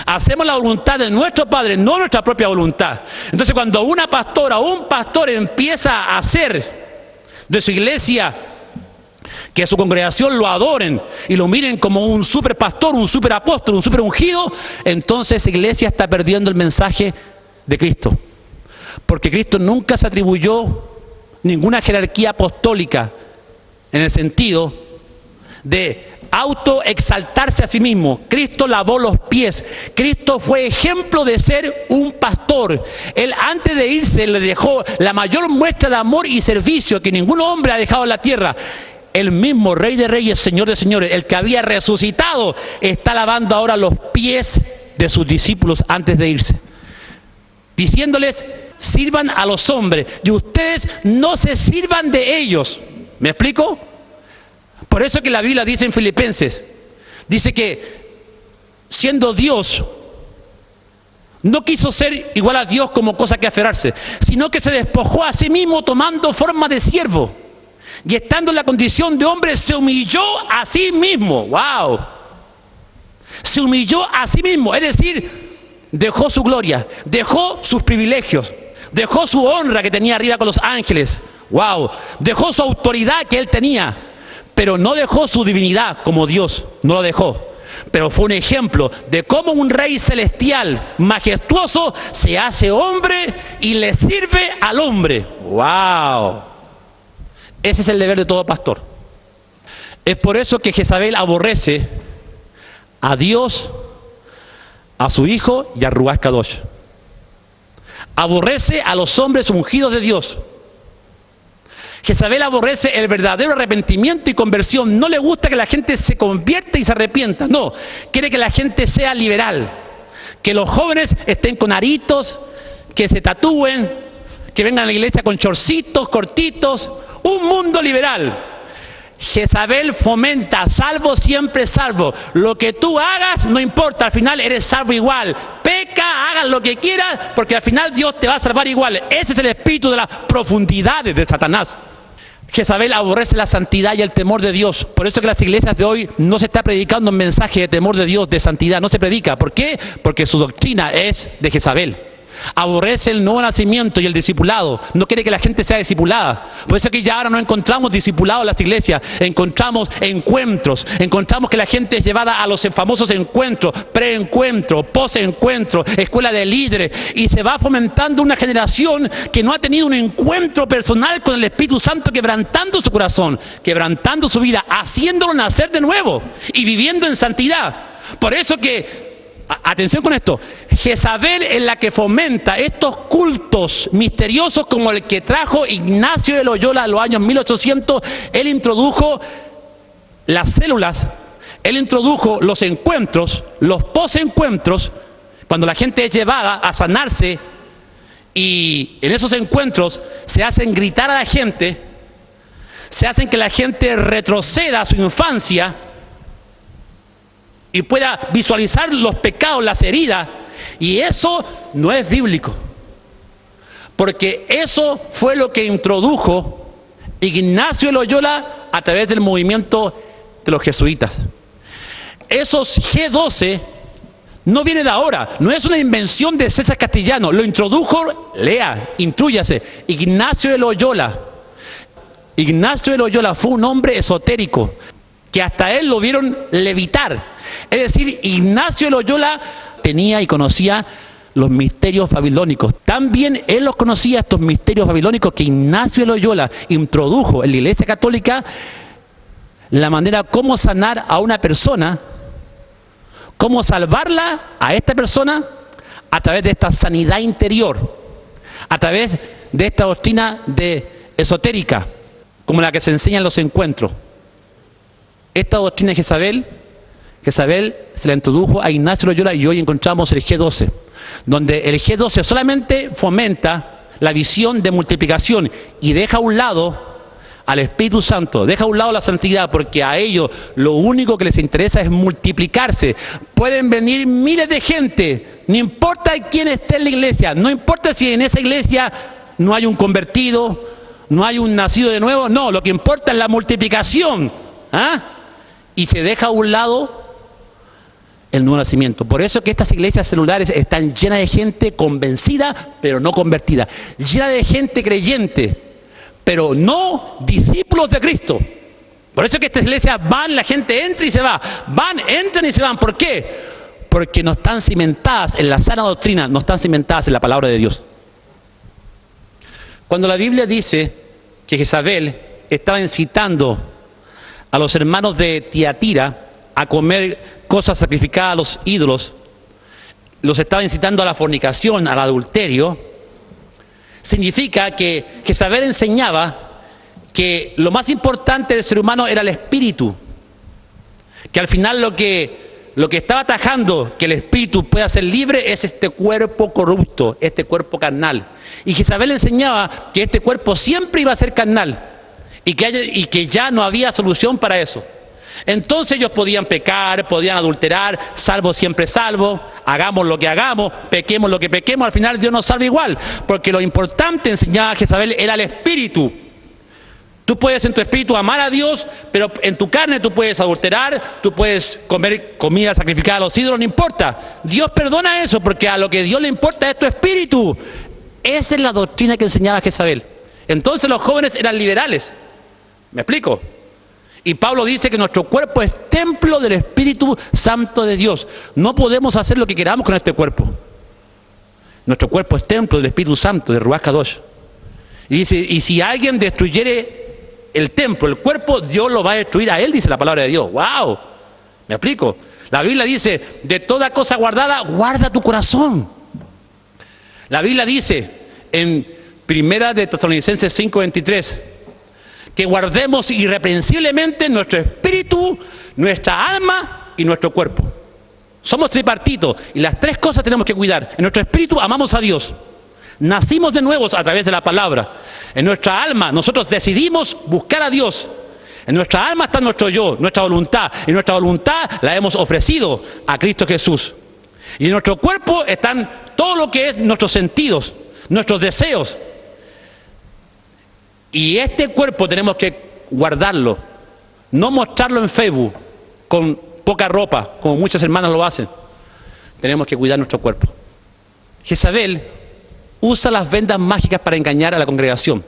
A: Hacemos la voluntad de nuestro Padre, no nuestra propia voluntad. Entonces cuando una pastora o un pastor empieza a hacer de su iglesia que su congregación lo adoren y lo miren como un super pastor, un super apóstol, un super ungido, entonces esa iglesia está perdiendo el mensaje de Cristo. Porque Cristo nunca se atribuyó ninguna jerarquía apostólica en el sentido de autoexaltarse a sí mismo. Cristo lavó los pies. Cristo fue ejemplo de ser un pastor. Él antes de irse le dejó la mayor muestra de amor y servicio que ningún hombre ha dejado en la tierra. El mismo Rey de Reyes, Señor de Señores, el que había resucitado, está lavando ahora los pies de sus discípulos antes de irse, diciéndoles: sirvan a los hombres y ustedes no se sirvan de ellos. ¿Me explico? Por eso que la Biblia dice en Filipenses, dice que siendo Dios, no quiso ser igual a Dios como cosa que aferrarse, sino que se despojó a sí mismo tomando forma de siervo. Y estando en la condición de hombre, se humilló a sí mismo. ¡Wow! Se humilló a sí mismo. Es decir, dejó su gloria, dejó sus privilegios, dejó su honra que tenía arriba con los ángeles. ¡Wow! Dejó su autoridad que él tenía pero no dejó su divinidad como Dios, no lo dejó. Pero fue un ejemplo de cómo un rey celestial majestuoso se hace hombre y le sirve al hombre. ¡Wow! Ese es el deber de todo pastor. Es por eso que Jezabel aborrece a Dios, a su hijo y a Ruach Kadosh. Aborrece a los hombres ungidos de Dios. Jezabel aborrece el verdadero arrepentimiento y conversión. No le gusta que la gente se convierta y se arrepienta. No, quiere que la gente sea liberal. Que los jóvenes estén con aritos, que se tatúen, que vengan a la iglesia con chorcitos cortitos. Un mundo liberal. Jezabel fomenta, salvo siempre salvo. Lo que tú hagas no importa, al final eres salvo igual. Peca, hagas lo que quieras, porque al final Dios te va a salvar igual. Ese es el espíritu de las profundidades de Satanás. Jezabel aborrece la santidad y el temor de Dios. Por eso que en las iglesias de hoy no se está predicando un mensaje de temor de Dios, de santidad. No se predica. ¿Por qué? Porque su doctrina es de Jezabel. Aborrece el nuevo nacimiento y el discipulado. No quiere que la gente sea discipulada. Por eso que ya ahora no encontramos discipulados en las iglesias. Encontramos encuentros. Encontramos que la gente es llevada a los famosos encuentros, preencuentro, posencuentro, escuela de líderes. Y se va fomentando una generación que no ha tenido un encuentro personal con el Espíritu Santo, quebrantando su corazón, quebrantando su vida, haciéndolo nacer de nuevo y viviendo en santidad. Por eso que atención con esto, Jezabel es la que fomenta estos cultos misteriosos como el que trajo Ignacio de Loyola en los años 1800. Él introdujo las células, él introdujo los encuentros, los posencuentros, cuando la gente es llevada a sanarse y en esos encuentros se hacen gritar a la gente, se hacen que la gente retroceda a su infancia y pueda visualizar los pecados, las heridas. Y eso no es bíblico. Porque eso fue lo que introdujo Ignacio de Loyola a través del movimiento de los jesuitas. Esos G12 no viene de ahora, no es una invención de César Castellano. Lo introdujo, lea, intrúyase, Ignacio de Loyola. Ignacio de Loyola fue un hombre esotérico, que hasta él lo vieron levitar. Es decir, Ignacio de Loyola tenía y conocía los misterios babilónicos. También él los conocía, estos misterios babilónicos, que Ignacio de Loyola introdujo en la Iglesia Católica, la manera cómo sanar a una persona, cómo salvarla a esta persona a través de esta sanidad interior, a través de esta doctrina esotérica, como la que se enseña en los encuentros. Esta doctrina de Jezabel se la introdujo a Ignacio de Loyola y hoy encontramos el G12, donde el G12 solamente fomenta la visión de multiplicación y deja a un lado al Espíritu Santo, deja a un lado la santidad, porque a ellos lo único que les interesa es multiplicarse. Pueden venir miles de gente, no importa quién esté en la iglesia, no importa si en esa iglesia no hay un convertido, no hay un nacido de nuevo, no, lo que importa es la multiplicación. Y se deja a un lado el nuevo nacimiento. Por eso que estas iglesias celulares están llenas de gente convencida, pero no convertida. Llenas de gente creyente, pero no discípulos de Cristo. Por eso que estas iglesias van, la gente entra y se va. Van, entran y se van. ¿Por qué? Porque no están cimentadas en la sana doctrina, no están cimentadas en la palabra de Dios. Cuando la Biblia dice que Jezabel estaba incitando a los hermanos de Tiatira a comer cosas sacrificadas a los ídolos, los estaba incitando a la fornicación, al adulterio, significa que Jezabel enseñaba que lo más importante del ser humano era el espíritu, que al final lo que estaba atajando que el espíritu pueda ser libre es este cuerpo corrupto, este cuerpo carnal. Y Jezabel enseñaba que este cuerpo siempre iba a ser carnal y que ya no había solución para eso. Entonces ellos podían pecar, podían adulterar, salvo siempre salvo, hagamos lo que hagamos, pequemos lo que pequemos, al final Dios nos salva igual, porque lo importante, enseñaba Jezabel, era el espíritu. Tú puedes en tu espíritu amar a Dios, pero en tu carne tú puedes adulterar, tú puedes comer comida sacrificada a los ídolos, no importa. Dios perdona eso, porque a lo que Dios le importa es tu espíritu. Esa es la doctrina que enseñaba Jezabel. Entonces los jóvenes eran liberales. ¿Me explico? Y Pablo dice que nuestro cuerpo es templo del Espíritu Santo de Dios. No podemos hacer lo que queramos con este cuerpo. Nuestro cuerpo es templo del Espíritu Santo, de Ruach Kadosh. Y dice, y si alguien destruyere el templo, el cuerpo, Dios lo va a destruir a él, dice la palabra de Dios. ¡Wow! ¿Me explico? La Biblia dice, de toda cosa guardada, guarda tu corazón. La Biblia dice en Primera de Tesalonicenses 5:23, que guardemos irreprensiblemente nuestro espíritu, nuestra alma y nuestro cuerpo. Somos tripartitos y las tres cosas tenemos que cuidar. En nuestro espíritu amamos a Dios. Nacimos de nuevo a través de la palabra. En nuestra alma nosotros decidimos buscar a Dios. En nuestra alma está nuestro yo, nuestra voluntad. Y nuestra voluntad la hemos ofrecido a Cristo Jesús. Y en nuestro cuerpo están todo lo que es nuestros sentidos, nuestros deseos. Y este cuerpo tenemos que guardarlo, no mostrarlo en Facebook con poca ropa, como muchas hermanas lo hacen. Tenemos que cuidar nuestro cuerpo. Jezabel usa las vendas mágicas para engañar a la congregación.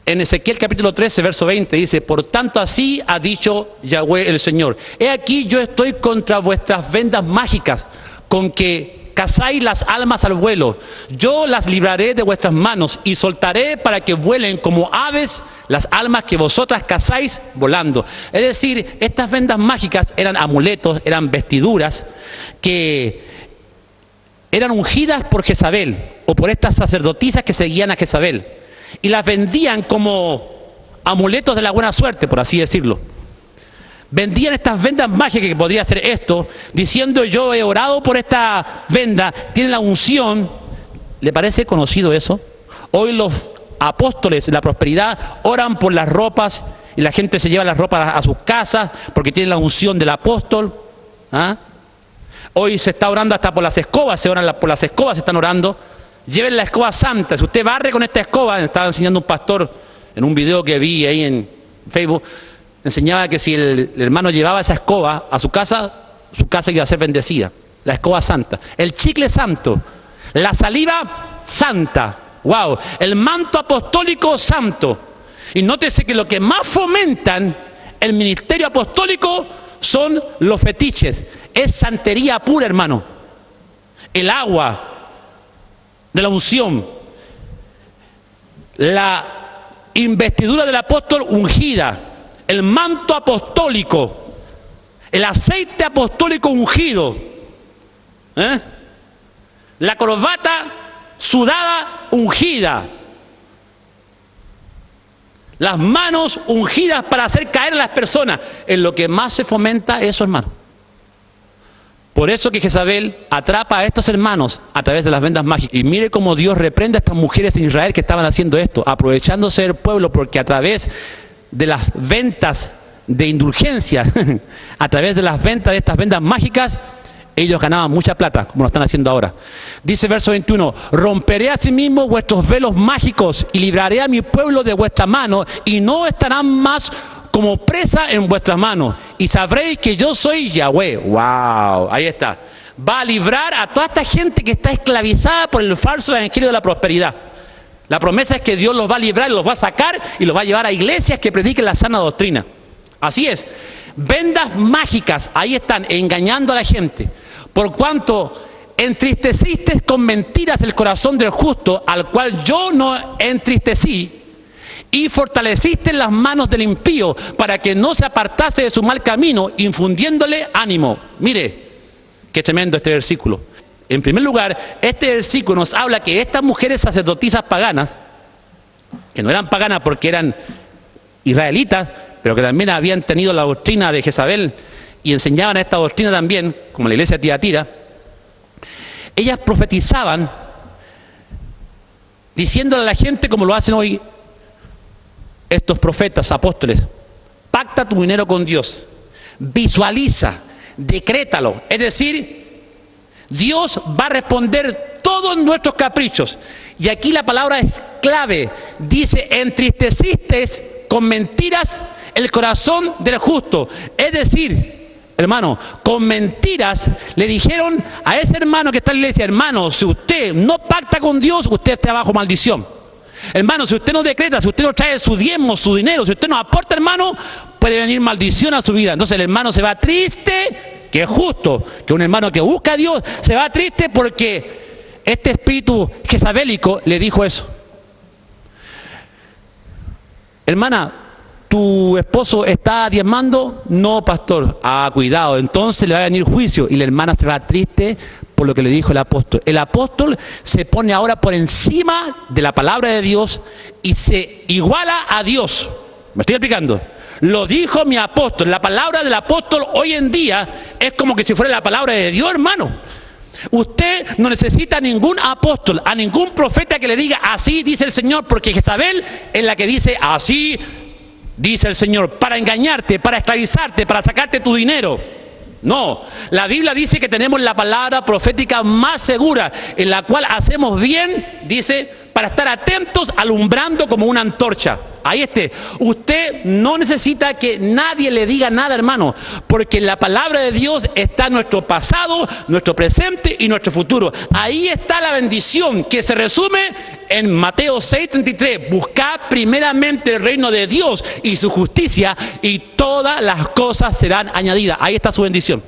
A: En Ezequiel capítulo 13, verso 20 dice, por tanto así ha dicho Yahweh el Señor. He aquí yo estoy contra vuestras vendas mágicas, con que cazáis las almas al vuelo. Yo las libraré de vuestras manos y soltaré para que vuelen como aves las almas que vosotras cazáis volando. Es decir, estas vendas mágicas eran amuletos, eran vestiduras que eran ungidas por Jezabel o por estas sacerdotisas que seguían a Jezabel. Y las vendían como amuletos de la buena suerte, por así decirlo. Vendían estas vendas mágicas que podría hacer esto, diciendo yo he orado por esta venda, tiene la unción. ¿Le parece conocido eso? Hoy los apóstoles de la prosperidad oran por las ropas y la gente se lleva las ropas a sus casas porque tienen la unción del apóstol. ¿Ah? Hoy se está orando hasta por las escobas, por las escobas se están orando. Lleven la escoba santa. Si usted barre con esta escoba, estaba enseñando un pastor en un video que vi ahí en Facebook, enseñaba que si el hermano llevaba esa escoba a su casa iba a ser bendecida. La escoba santa, el chicle santo, la saliva santa, wow, el manto apostólico santo. Y nótese que lo que más fomentan el ministerio apostólico son los fetiches. Es santería pura, hermano. El agua de la unción, la investidura del apóstol ungida, el manto apostólico, el aceite apostólico ungido, la corbata sudada ungida, las manos ungidas para hacer caer a las personas. Es lo que más se fomenta eso, hermano. Por eso que Jezabel atrapa a estos hermanos a través de las vendas mágicas. Y mire cómo Dios reprende a estas mujeres en Israel que estaban haciendo esto, aprovechándose del pueblo, porque a través de las ventas de indulgencia, a través de las ventas de estas vendas mágicas, ellos ganaban mucha plata, como lo están haciendo ahora. Dice verso 21, romperé asimismo vuestros velos mágicos y libraré a mi pueblo de vuestra mano y no estarán más como presa en vuestras manos y sabréis que yo soy Yahweh. Wow, ahí está. Va a librar a toda esta gente que está esclavizada por el falso evangelio de la prosperidad. La promesa es que Dios los va a librar, los va a sacar y los va a llevar a iglesias que prediquen la sana doctrina. Así es. Vendas mágicas, ahí están, engañando a la gente. Por cuanto entristeciste con mentiras el corazón del justo, al cual yo no entristecí, y fortaleciste las manos del impío para que no se apartase de su mal camino, infundiéndole ánimo. Mire, qué tremendo este versículo. En primer lugar, este versículo nos habla que estas mujeres sacerdotisas paganas, que no eran paganas porque eran israelitas, pero que también habían tenido la doctrina de Jezabel y enseñaban a esta doctrina también, como la iglesia de Tiatira, ellas profetizaban diciéndole a la gente como lo hacen hoy estos profetas, apóstoles: pacta tu dinero con Dios, visualiza, decrétalo. Es decir, Dios va a responder todos nuestros caprichos. Y aquí la palabra es clave. Dice, entristeciste con mentiras el corazón del justo. Es decir, hermano, con mentiras le dijeron a ese hermano que está en la iglesia: hermano, si usted no pacta con Dios, usted está bajo maldición. Hermano, si usted no decreta, si usted no trae su diezmo, su dinero, si usted no aporta, hermano, puede venir maldición a su vida. Entonces el hermano se va triste, que es justo, que un hermano que busca a Dios se va triste porque este espíritu jezabélico le dijo eso. Hermana, ¿tu esposo está diezmando? No, pastor. Ah, cuidado, entonces le va a venir juicio y la hermana se va triste por lo que le dijo el apóstol. El apóstol se pone ahora por encima de la palabra de Dios y se iguala a Dios. ¿Me estoy explicando? Lo dijo mi apóstol. La palabra del apóstol hoy en día es como que si fuera la palabra de Dios, hermano. Usted no necesita a ningún apóstol, a ningún profeta que le diga así dice el Señor, porque Jezabel es la que dice así dice el Señor, para engañarte, para esclavizarte, para sacarte tu dinero. No, la Biblia dice que tenemos la palabra profética más segura, en la cual hacemos bien, dice, para estar atentos, alumbrando como una antorcha. Ahí esté. Usted no necesita que nadie le diga nada, hermano, porque en la palabra de Dios está nuestro pasado, nuestro presente y nuestro futuro. Ahí está la bendición que se resume en Mateo 6:33. Buscad primeramente el reino de Dios y su justicia y todas las cosas serán añadidas. Ahí está su bendición.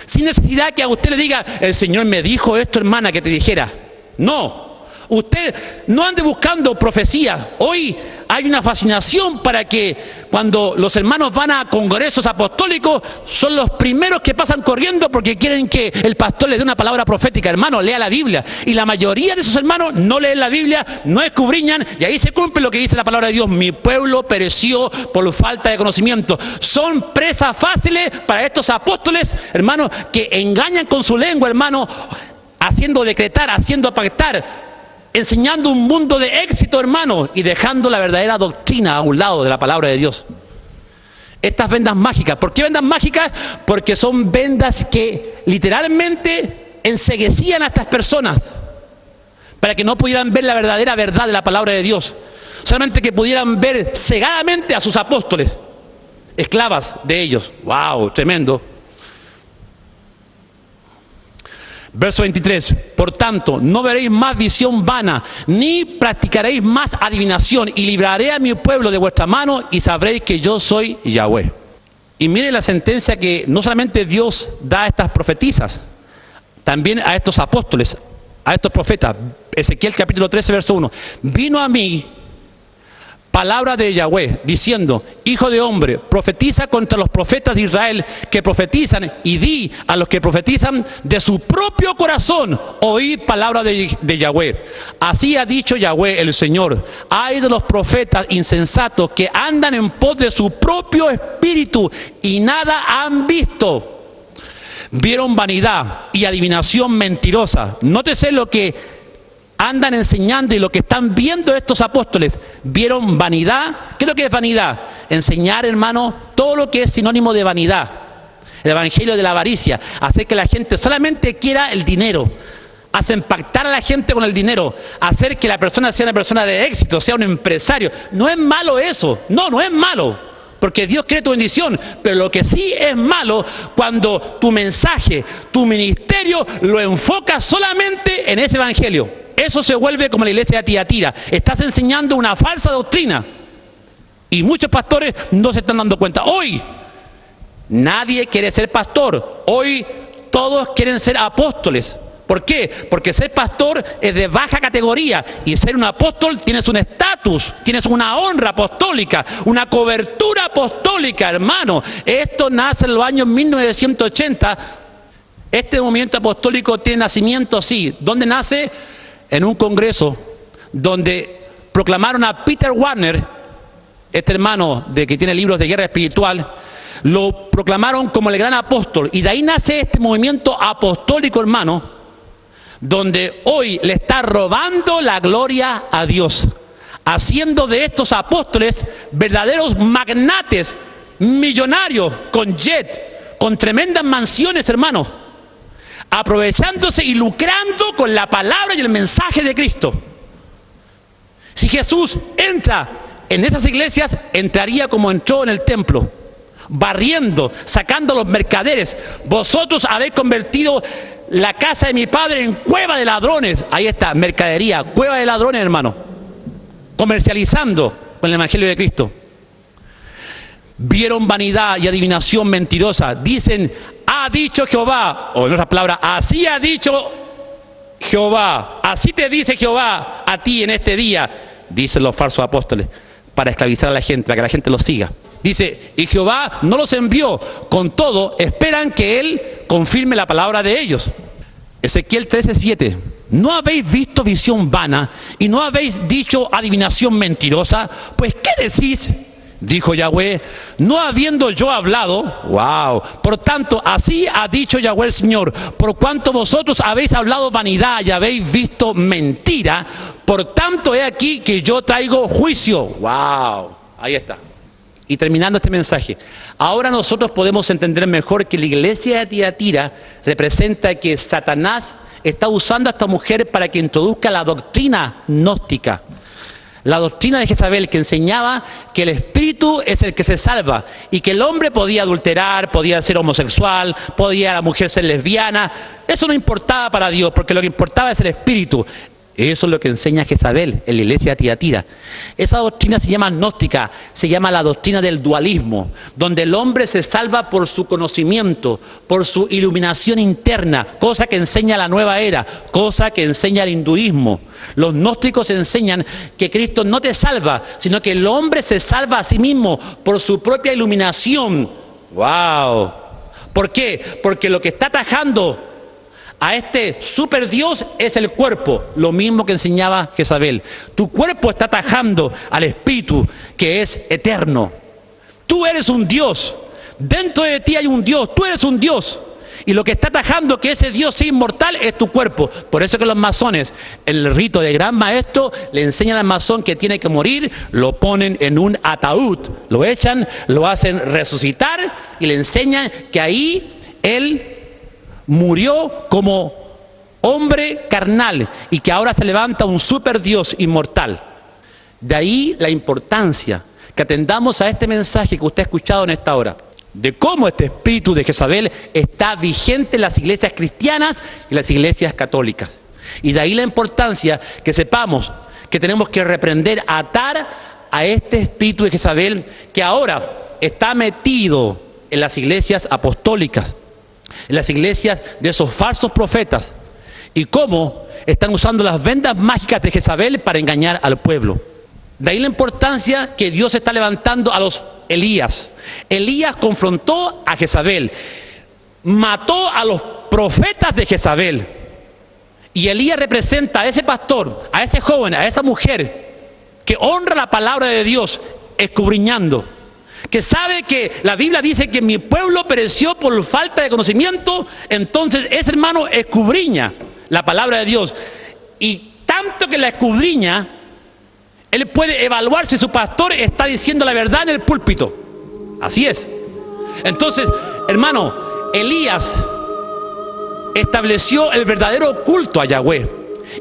A: Sin necesidad que a usted le diga, el Señor me dijo esto, hermana, que te dijera. No. Usted no ande buscando profecía. Hoy hay una fascinación para que cuando los hermanos van a congresos apostólicos son los primeros que pasan corriendo porque quieren que el pastor les dé una palabra profética. Hermano, lea la Biblia. Y la mayoría de esos hermanos no leen la Biblia, no escudriñan, y ahí se cumple lo que dice la palabra de Dios. Mi pueblo pereció por falta de conocimiento. Son presas fáciles para estos apóstoles, hermanos, que engañan con su lengua, hermano, haciendo decretar, haciendo pactar, enseñando un mundo de éxito, hermano, y dejando la verdadera doctrina a un lado de la palabra de Dios. Estas vendas mágicas, ¿por qué vendas mágicas? Porque son vendas que literalmente enceguecían a estas personas para que no pudieran ver la verdadera verdad de la palabra de Dios, solamente que pudieran ver cegadamente a sus apóstoles, esclavas de ellos. ¡Wow! Tremendo. Verso 23, por tanto, no veréis más visión vana, ni practicaréis más adivinación, y libraré a mi pueblo de vuestra mano, y sabréis que yo soy Yahweh. Y mire la sentencia que no solamente Dios da a estas profetisas, también a estos apóstoles, a estos profetas. Ezequiel capítulo 13, verso 1. Vino a mí palabra de Yahweh, diciendo, hijo de hombre, profetiza contra los profetas de Israel que profetizan, y di a los que profetizan de su propio corazón, oíd palabra de Yahweh. Así ha dicho Yahweh el Señor, ay de los profetas insensatos que andan en pos de su propio espíritu y nada han visto. Vieron vanidad y adivinación mentirosa. Nótese lo que andan enseñando y lo que están viendo estos apóstoles. Vieron vanidad. ¿Qué es lo que es vanidad? Enseñar, hermano, todo lo que es sinónimo de vanidad. El evangelio de la avaricia. Hacer que la gente solamente quiera el dinero. Hacen pactar a la gente con el dinero. Hacer que la persona sea una persona de éxito, sea un empresario. No es malo eso. No es malo. Porque Dios quiere tu bendición. Pero lo que sí es malo, cuando tu mensaje, tu ministerio, lo enfocas solamente en ese evangelio. Eso se vuelve como la iglesia de Tiatira. Estás enseñando una falsa doctrina. Y muchos pastores no se están dando cuenta. Hoy nadie quiere ser pastor. Hoy todos quieren ser apóstoles. ¿Por qué? Porque ser pastor es de baja categoría. Y ser un apóstol tienes un estatus, tienes una honra apostólica, una cobertura apostólica, hermano. Esto nace en los años 1980. Este movimiento apostólico tiene nacimiento así. ¿Dónde nace? En un congreso donde proclamaron a Peter Wagner, este hermano que tiene libros de guerra espiritual, lo proclamaron como el gran apóstol. Y de ahí nace este movimiento apostólico, hermano, donde hoy le está robando la gloria a Dios, haciendo de estos apóstoles verdaderos magnates, millonarios, con jet, con tremendas mansiones, hermano, aprovechándose y lucrando con la palabra y el mensaje de Cristo. Si Jesús entra en esas iglesias, entraría como entró en el templo, barriendo, sacando a los mercaderes. Vosotros habéis convertido la casa de mi padre en cueva de ladrones. Ahí está, mercadería, cueva de ladrones, hermano. comercializando con el Evangelio de Cristo. Vieron vanidad y adivinación mentirosa. Dicen, ha dicho Jehová, o en otras palabras, así ha dicho Jehová, así te dice Jehová a ti en este día, dicen los falsos apóstoles, para esclavizar a la gente, para que la gente los siga. Dice, y Jehová no los envió, con todo esperan que Él confirme la palabra de ellos. Ezequiel 13:7. ¿No habéis visto visión vana y no habéis dicho adivinación mentirosa? Pues ¿qué decís? Dijo Yahweh, no habiendo yo hablado, wow, por tanto, así ha dicho Yahweh el Señor, por cuanto vosotros habéis hablado vanidad y habéis visto mentira, por tanto he aquí que yo traigo juicio. Wow, ahí está. Y terminando este mensaje, ahora nosotros podemos entender mejor que la iglesia de Tiatira representa que Satanás está usando a esta mujer para que introduzca la doctrina gnóstica. La doctrina de Jezabel, que enseñaba que el espíritu es el que se salva y que el hombre podía adulterar, podía ser homosexual, podía la mujer ser lesbiana. Eso no importaba para Dios, porque lo que importaba es el espíritu. Eso es lo que enseña Jezabel en la iglesia de Tiatira. Esa doctrina se llama gnóstica, se llama la doctrina del dualismo, donde el hombre se salva por su conocimiento, por su iluminación interna, cosa que enseña la nueva era, cosa que enseña el hinduismo. Los gnósticos enseñan que Cristo no te salva, sino que el hombre se salva a sí mismo por su propia iluminación. ¡Wow! ¿Por qué? Porque lo que está atajando a este super Dios es el cuerpo, lo mismo que enseñaba Jezabel. Tu cuerpo está atajando al espíritu que es eterno. Tú eres un Dios, dentro de ti hay un Dios, tú eres un Dios. Y lo que está atajando que ese Dios sea inmortal es tu cuerpo. Por eso que los masones, el rito de gran maestro, le enseñan al masón que tiene que morir, lo ponen en un ataúd, lo echan, lo hacen resucitar y le enseñan que ahí él murió como hombre carnal y que ahora se levanta un super Dios inmortal. De ahí la importancia que atendamos a este mensaje que usted ha escuchado en esta hora, de cómo este espíritu de Jezabel está vigente en las iglesias cristianas y las iglesias católicas. Y de ahí la importancia que sepamos que tenemos que reprender, atar a este espíritu de Jezabel que ahora está metido en las iglesias apostólicas, en las iglesias de esos falsos profetas, y cómo están usando las vendas mágicas de Jezabel para engañar al pueblo. De ahí la importancia que Dios está levantando a los Elías. Elías confrontó a Jezabel, mató a los profetas de Jezabel, y Elías representa a ese pastor, a ese joven, a esa mujer que honra la palabra de Dios, escudriñando, que sabe que la Biblia dice que mi pueblo pereció por falta de conocimiento. Entonces ese hermano escudriña la palabra de Dios, y tanto que la escudriña, él puede evaluar si su pastor está diciendo la verdad en el púlpito. Así es. Entonces, hermano, Elías estableció el verdadero culto a Yahweh.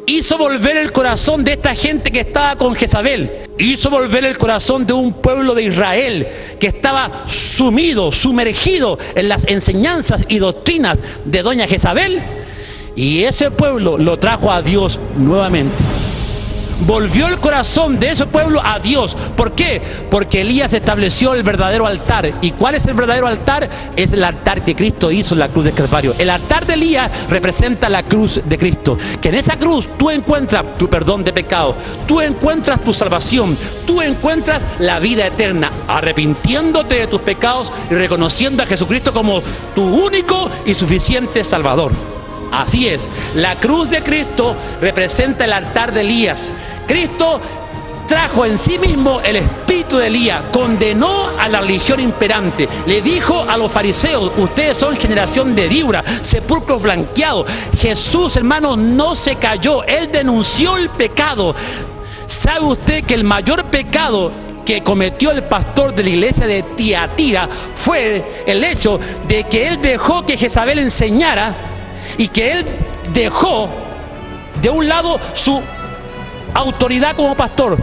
A: Hizo volver el corazón de esta gente que estaba con Jezabel. Hizo volver el corazón de un pueblo de Israel que estaba sumido, sumergido en las enseñanzas y doctrinas de doña Jezabel. Y ese pueblo lo trajo a Dios nuevamente. Volvió el corazón de ese pueblo a Dios. ¿Por qué? Porque Elías estableció el verdadero altar. ¿Y cuál es el verdadero altar? Es el altar que Cristo hizo en la cruz del Calvario. El altar de Elías representa la cruz de Cristo. Que en esa cruz tú encuentras tu perdón de pecados, tú encuentras tu salvación, tú encuentras la vida eterna, arrepintiéndote de tus pecados y reconociendo a Jesucristo como tu único y suficiente Salvador. Así es, la cruz de Cristo representa el altar de Elías. Cristo trajo en sí mismo el espíritu de Elías, condenó a la religión imperante, le dijo a los fariseos: ustedes son generación de víboras, sepulcros blanqueados. Jesús, hermanos, no se cayó, Él denunció el pecado. ¿Sabe usted que el mayor pecado que cometió el pastor de la iglesia de Tiatira fue el hecho de que él dejó que Jezabel enseñara, y que él dejó de un lado su autoridad como pastor,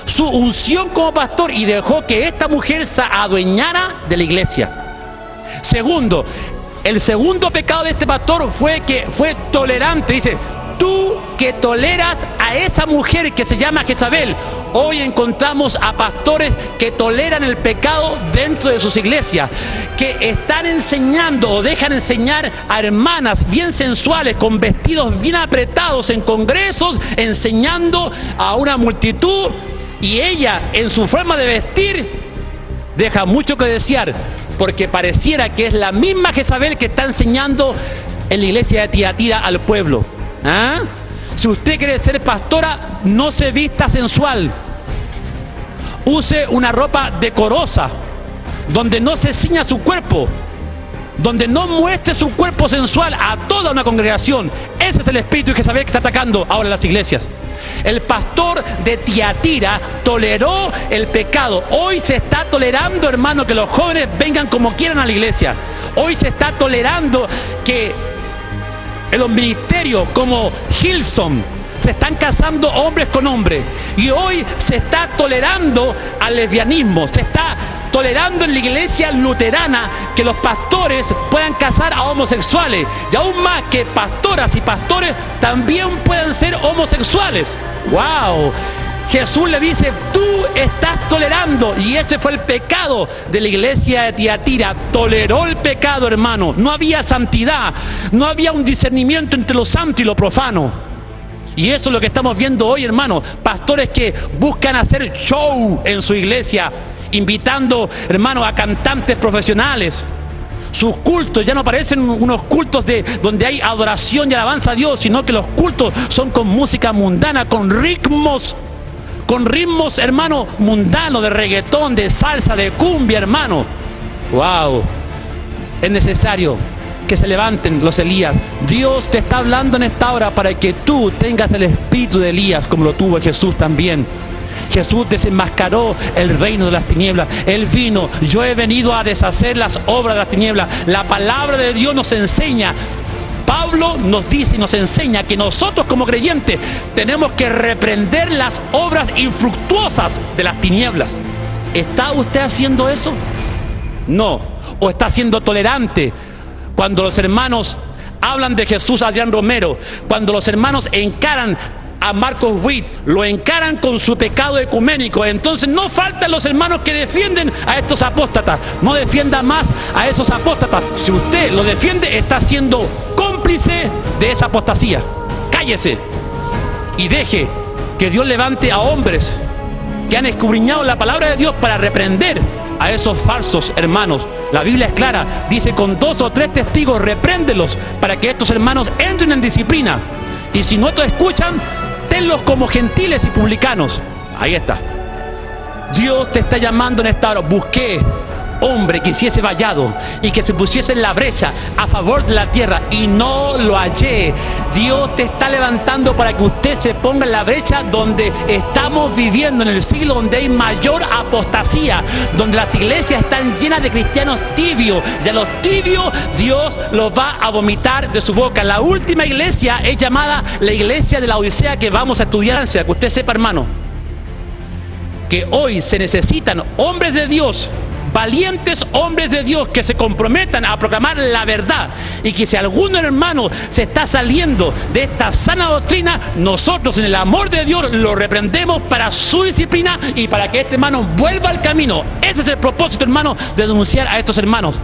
A: su unción como pastor, y dejó que esta mujer se adueñara de la iglesia? Segundo, el segundo pecado de este pastor fue que fue tolerante. Dice: tú que toleras a a esa mujer que se llama Jezabel, hoy encontramos a pastores que toleran el pecado dentro de sus iglesias, que están enseñando o dejan enseñar a hermanas bien sensuales con vestidos bien apretados en congresos, enseñando a una multitud, y ella en su forma de vestir deja mucho que desear, porque pareciera que es la misma Jezabel que está enseñando en la iglesia de Tiatira al pueblo. ¿Ah? Si usted quiere ser pastora, no se vista sensual. Use una ropa decorosa, donde no se ciña su cuerpo, donde no muestre su cuerpo sensual a toda una congregación. Ese es el espíritu de Jezabel que está atacando ahora las iglesias. El pastor de Tiatira toleró el pecado. Hoy se está tolerando, hermano, que los jóvenes vengan como quieran a la iglesia. Hoy se está tolerando que en los ministerios como Hillsong se están casando hombres con hombres. Y hoy se está tolerando al lesbianismo. Se está tolerando en la iglesia luterana que los pastores puedan casar a homosexuales. Y aún más, que pastoras y pastores también puedan ser homosexuales. ¡Wow! Jesús le dice, tú estás tolerando, y ese fue el pecado de la iglesia de Tiatira. Toleró el pecado, hermano. No había santidad, no había un discernimiento entre lo santo y lo profano. Y eso es lo que estamos viendo hoy, hermano. Pastores que buscan hacer show en su iglesia, invitando, hermano, a cantantes profesionales. Sus cultos ya no parecen unos cultos donde hay adoración y alabanza a Dios, sino que los cultos son con música mundana, con ritmos, hermano, mundanos, de reggaetón, de salsa, de cumbia, hermano. ¡Wow! Es necesario que se levanten los Elías. Dios te está hablando en esta hora para que tú tengas el espíritu de Elías, como lo tuvo Jesús también. Jesús desenmascaró el reino de las tinieblas. Él vino, yo he venido a deshacer las obras de las tinieblas. La palabra de Dios nos enseña. Pablo nos dice y nos enseña que nosotros como creyentes tenemos que reprender las obras infructuosas de las tinieblas. ¿Está usted haciendo eso? No. ¿O está siendo tolerante cuando los hermanos hablan de Jesús Adrián Romero, cuando los hermanos encaran a Marcos Witt, lo encaran con su pecado ecuménico? Entonces no faltan los hermanos que defienden a estos apóstatas. No defienda más a esos apóstatas. Si usted lo defiende, está siendo cómplice de esa apostasía. Cállese y deje que Dios levante a hombres que han escudriñado la palabra de Dios para reprender a esos falsos hermanos. La Biblia es clara, dice, con 2 o 3 testigos repréndelos para que estos hermanos entren en disciplina. Y si no te escuchan, tenlos como gentiles y publicanos. Ahí está. Dios te está llamando en esta hora. Busqué hombre que hiciese vallado y que se pusiese en la brecha a favor de la tierra, y no lo hallé. Dios te está levantando para que usted se ponga en la brecha donde estamos viviendo, en el siglo donde hay mayor apostasía, donde las iglesias están llenas de cristianos tibios, y a los tibios Dios los va a vomitar de su boca. La última iglesia es llamada la iglesia de la Odisea, que vamos a estudiar. Que usted sepa, hermano, que hoy se necesitan hombres de Dios, valientes hombres de Dios, que se comprometan a proclamar la verdad, y que si algún hermano se está saliendo de esta sana doctrina, nosotros en el amor de Dios lo reprendemos para su disciplina y para que este hermano vuelva al camino. Ese es el propósito, hermano, de denunciar a estos hermanos,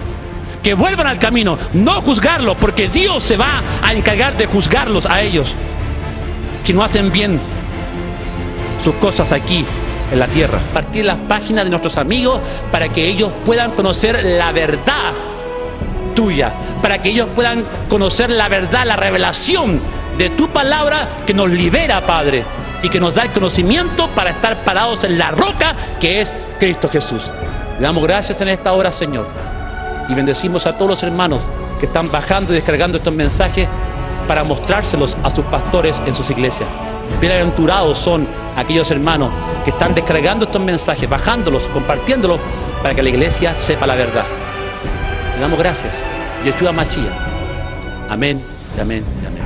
A: que vuelvan al camino, no juzgarlos, porque Dios se va a encargar de juzgarlos a ellos que no hacen bien sus cosas aquí en la tierra. Partir las páginas de nuestros amigos para que ellos puedan conocer la verdad tuya, para que ellos puedan conocer la verdad, la revelación de tu palabra, que nos libera, Padre, y que nos da el conocimiento para estar parados en la roca que es Cristo Jesús. Le damos gracias en esta hora, Señor, y bendecimos a todos los hermanos que están bajando y descargando estos mensajes para mostrárselos a sus pastores en sus iglesias. Bienaventurados son aquellos hermanos que están descargando estos mensajes, bajándolos, compartiéndolos, para que la iglesia sepa la verdad. Le damos gracias. Yeshua Mashiach. Amén, y amén, y amén.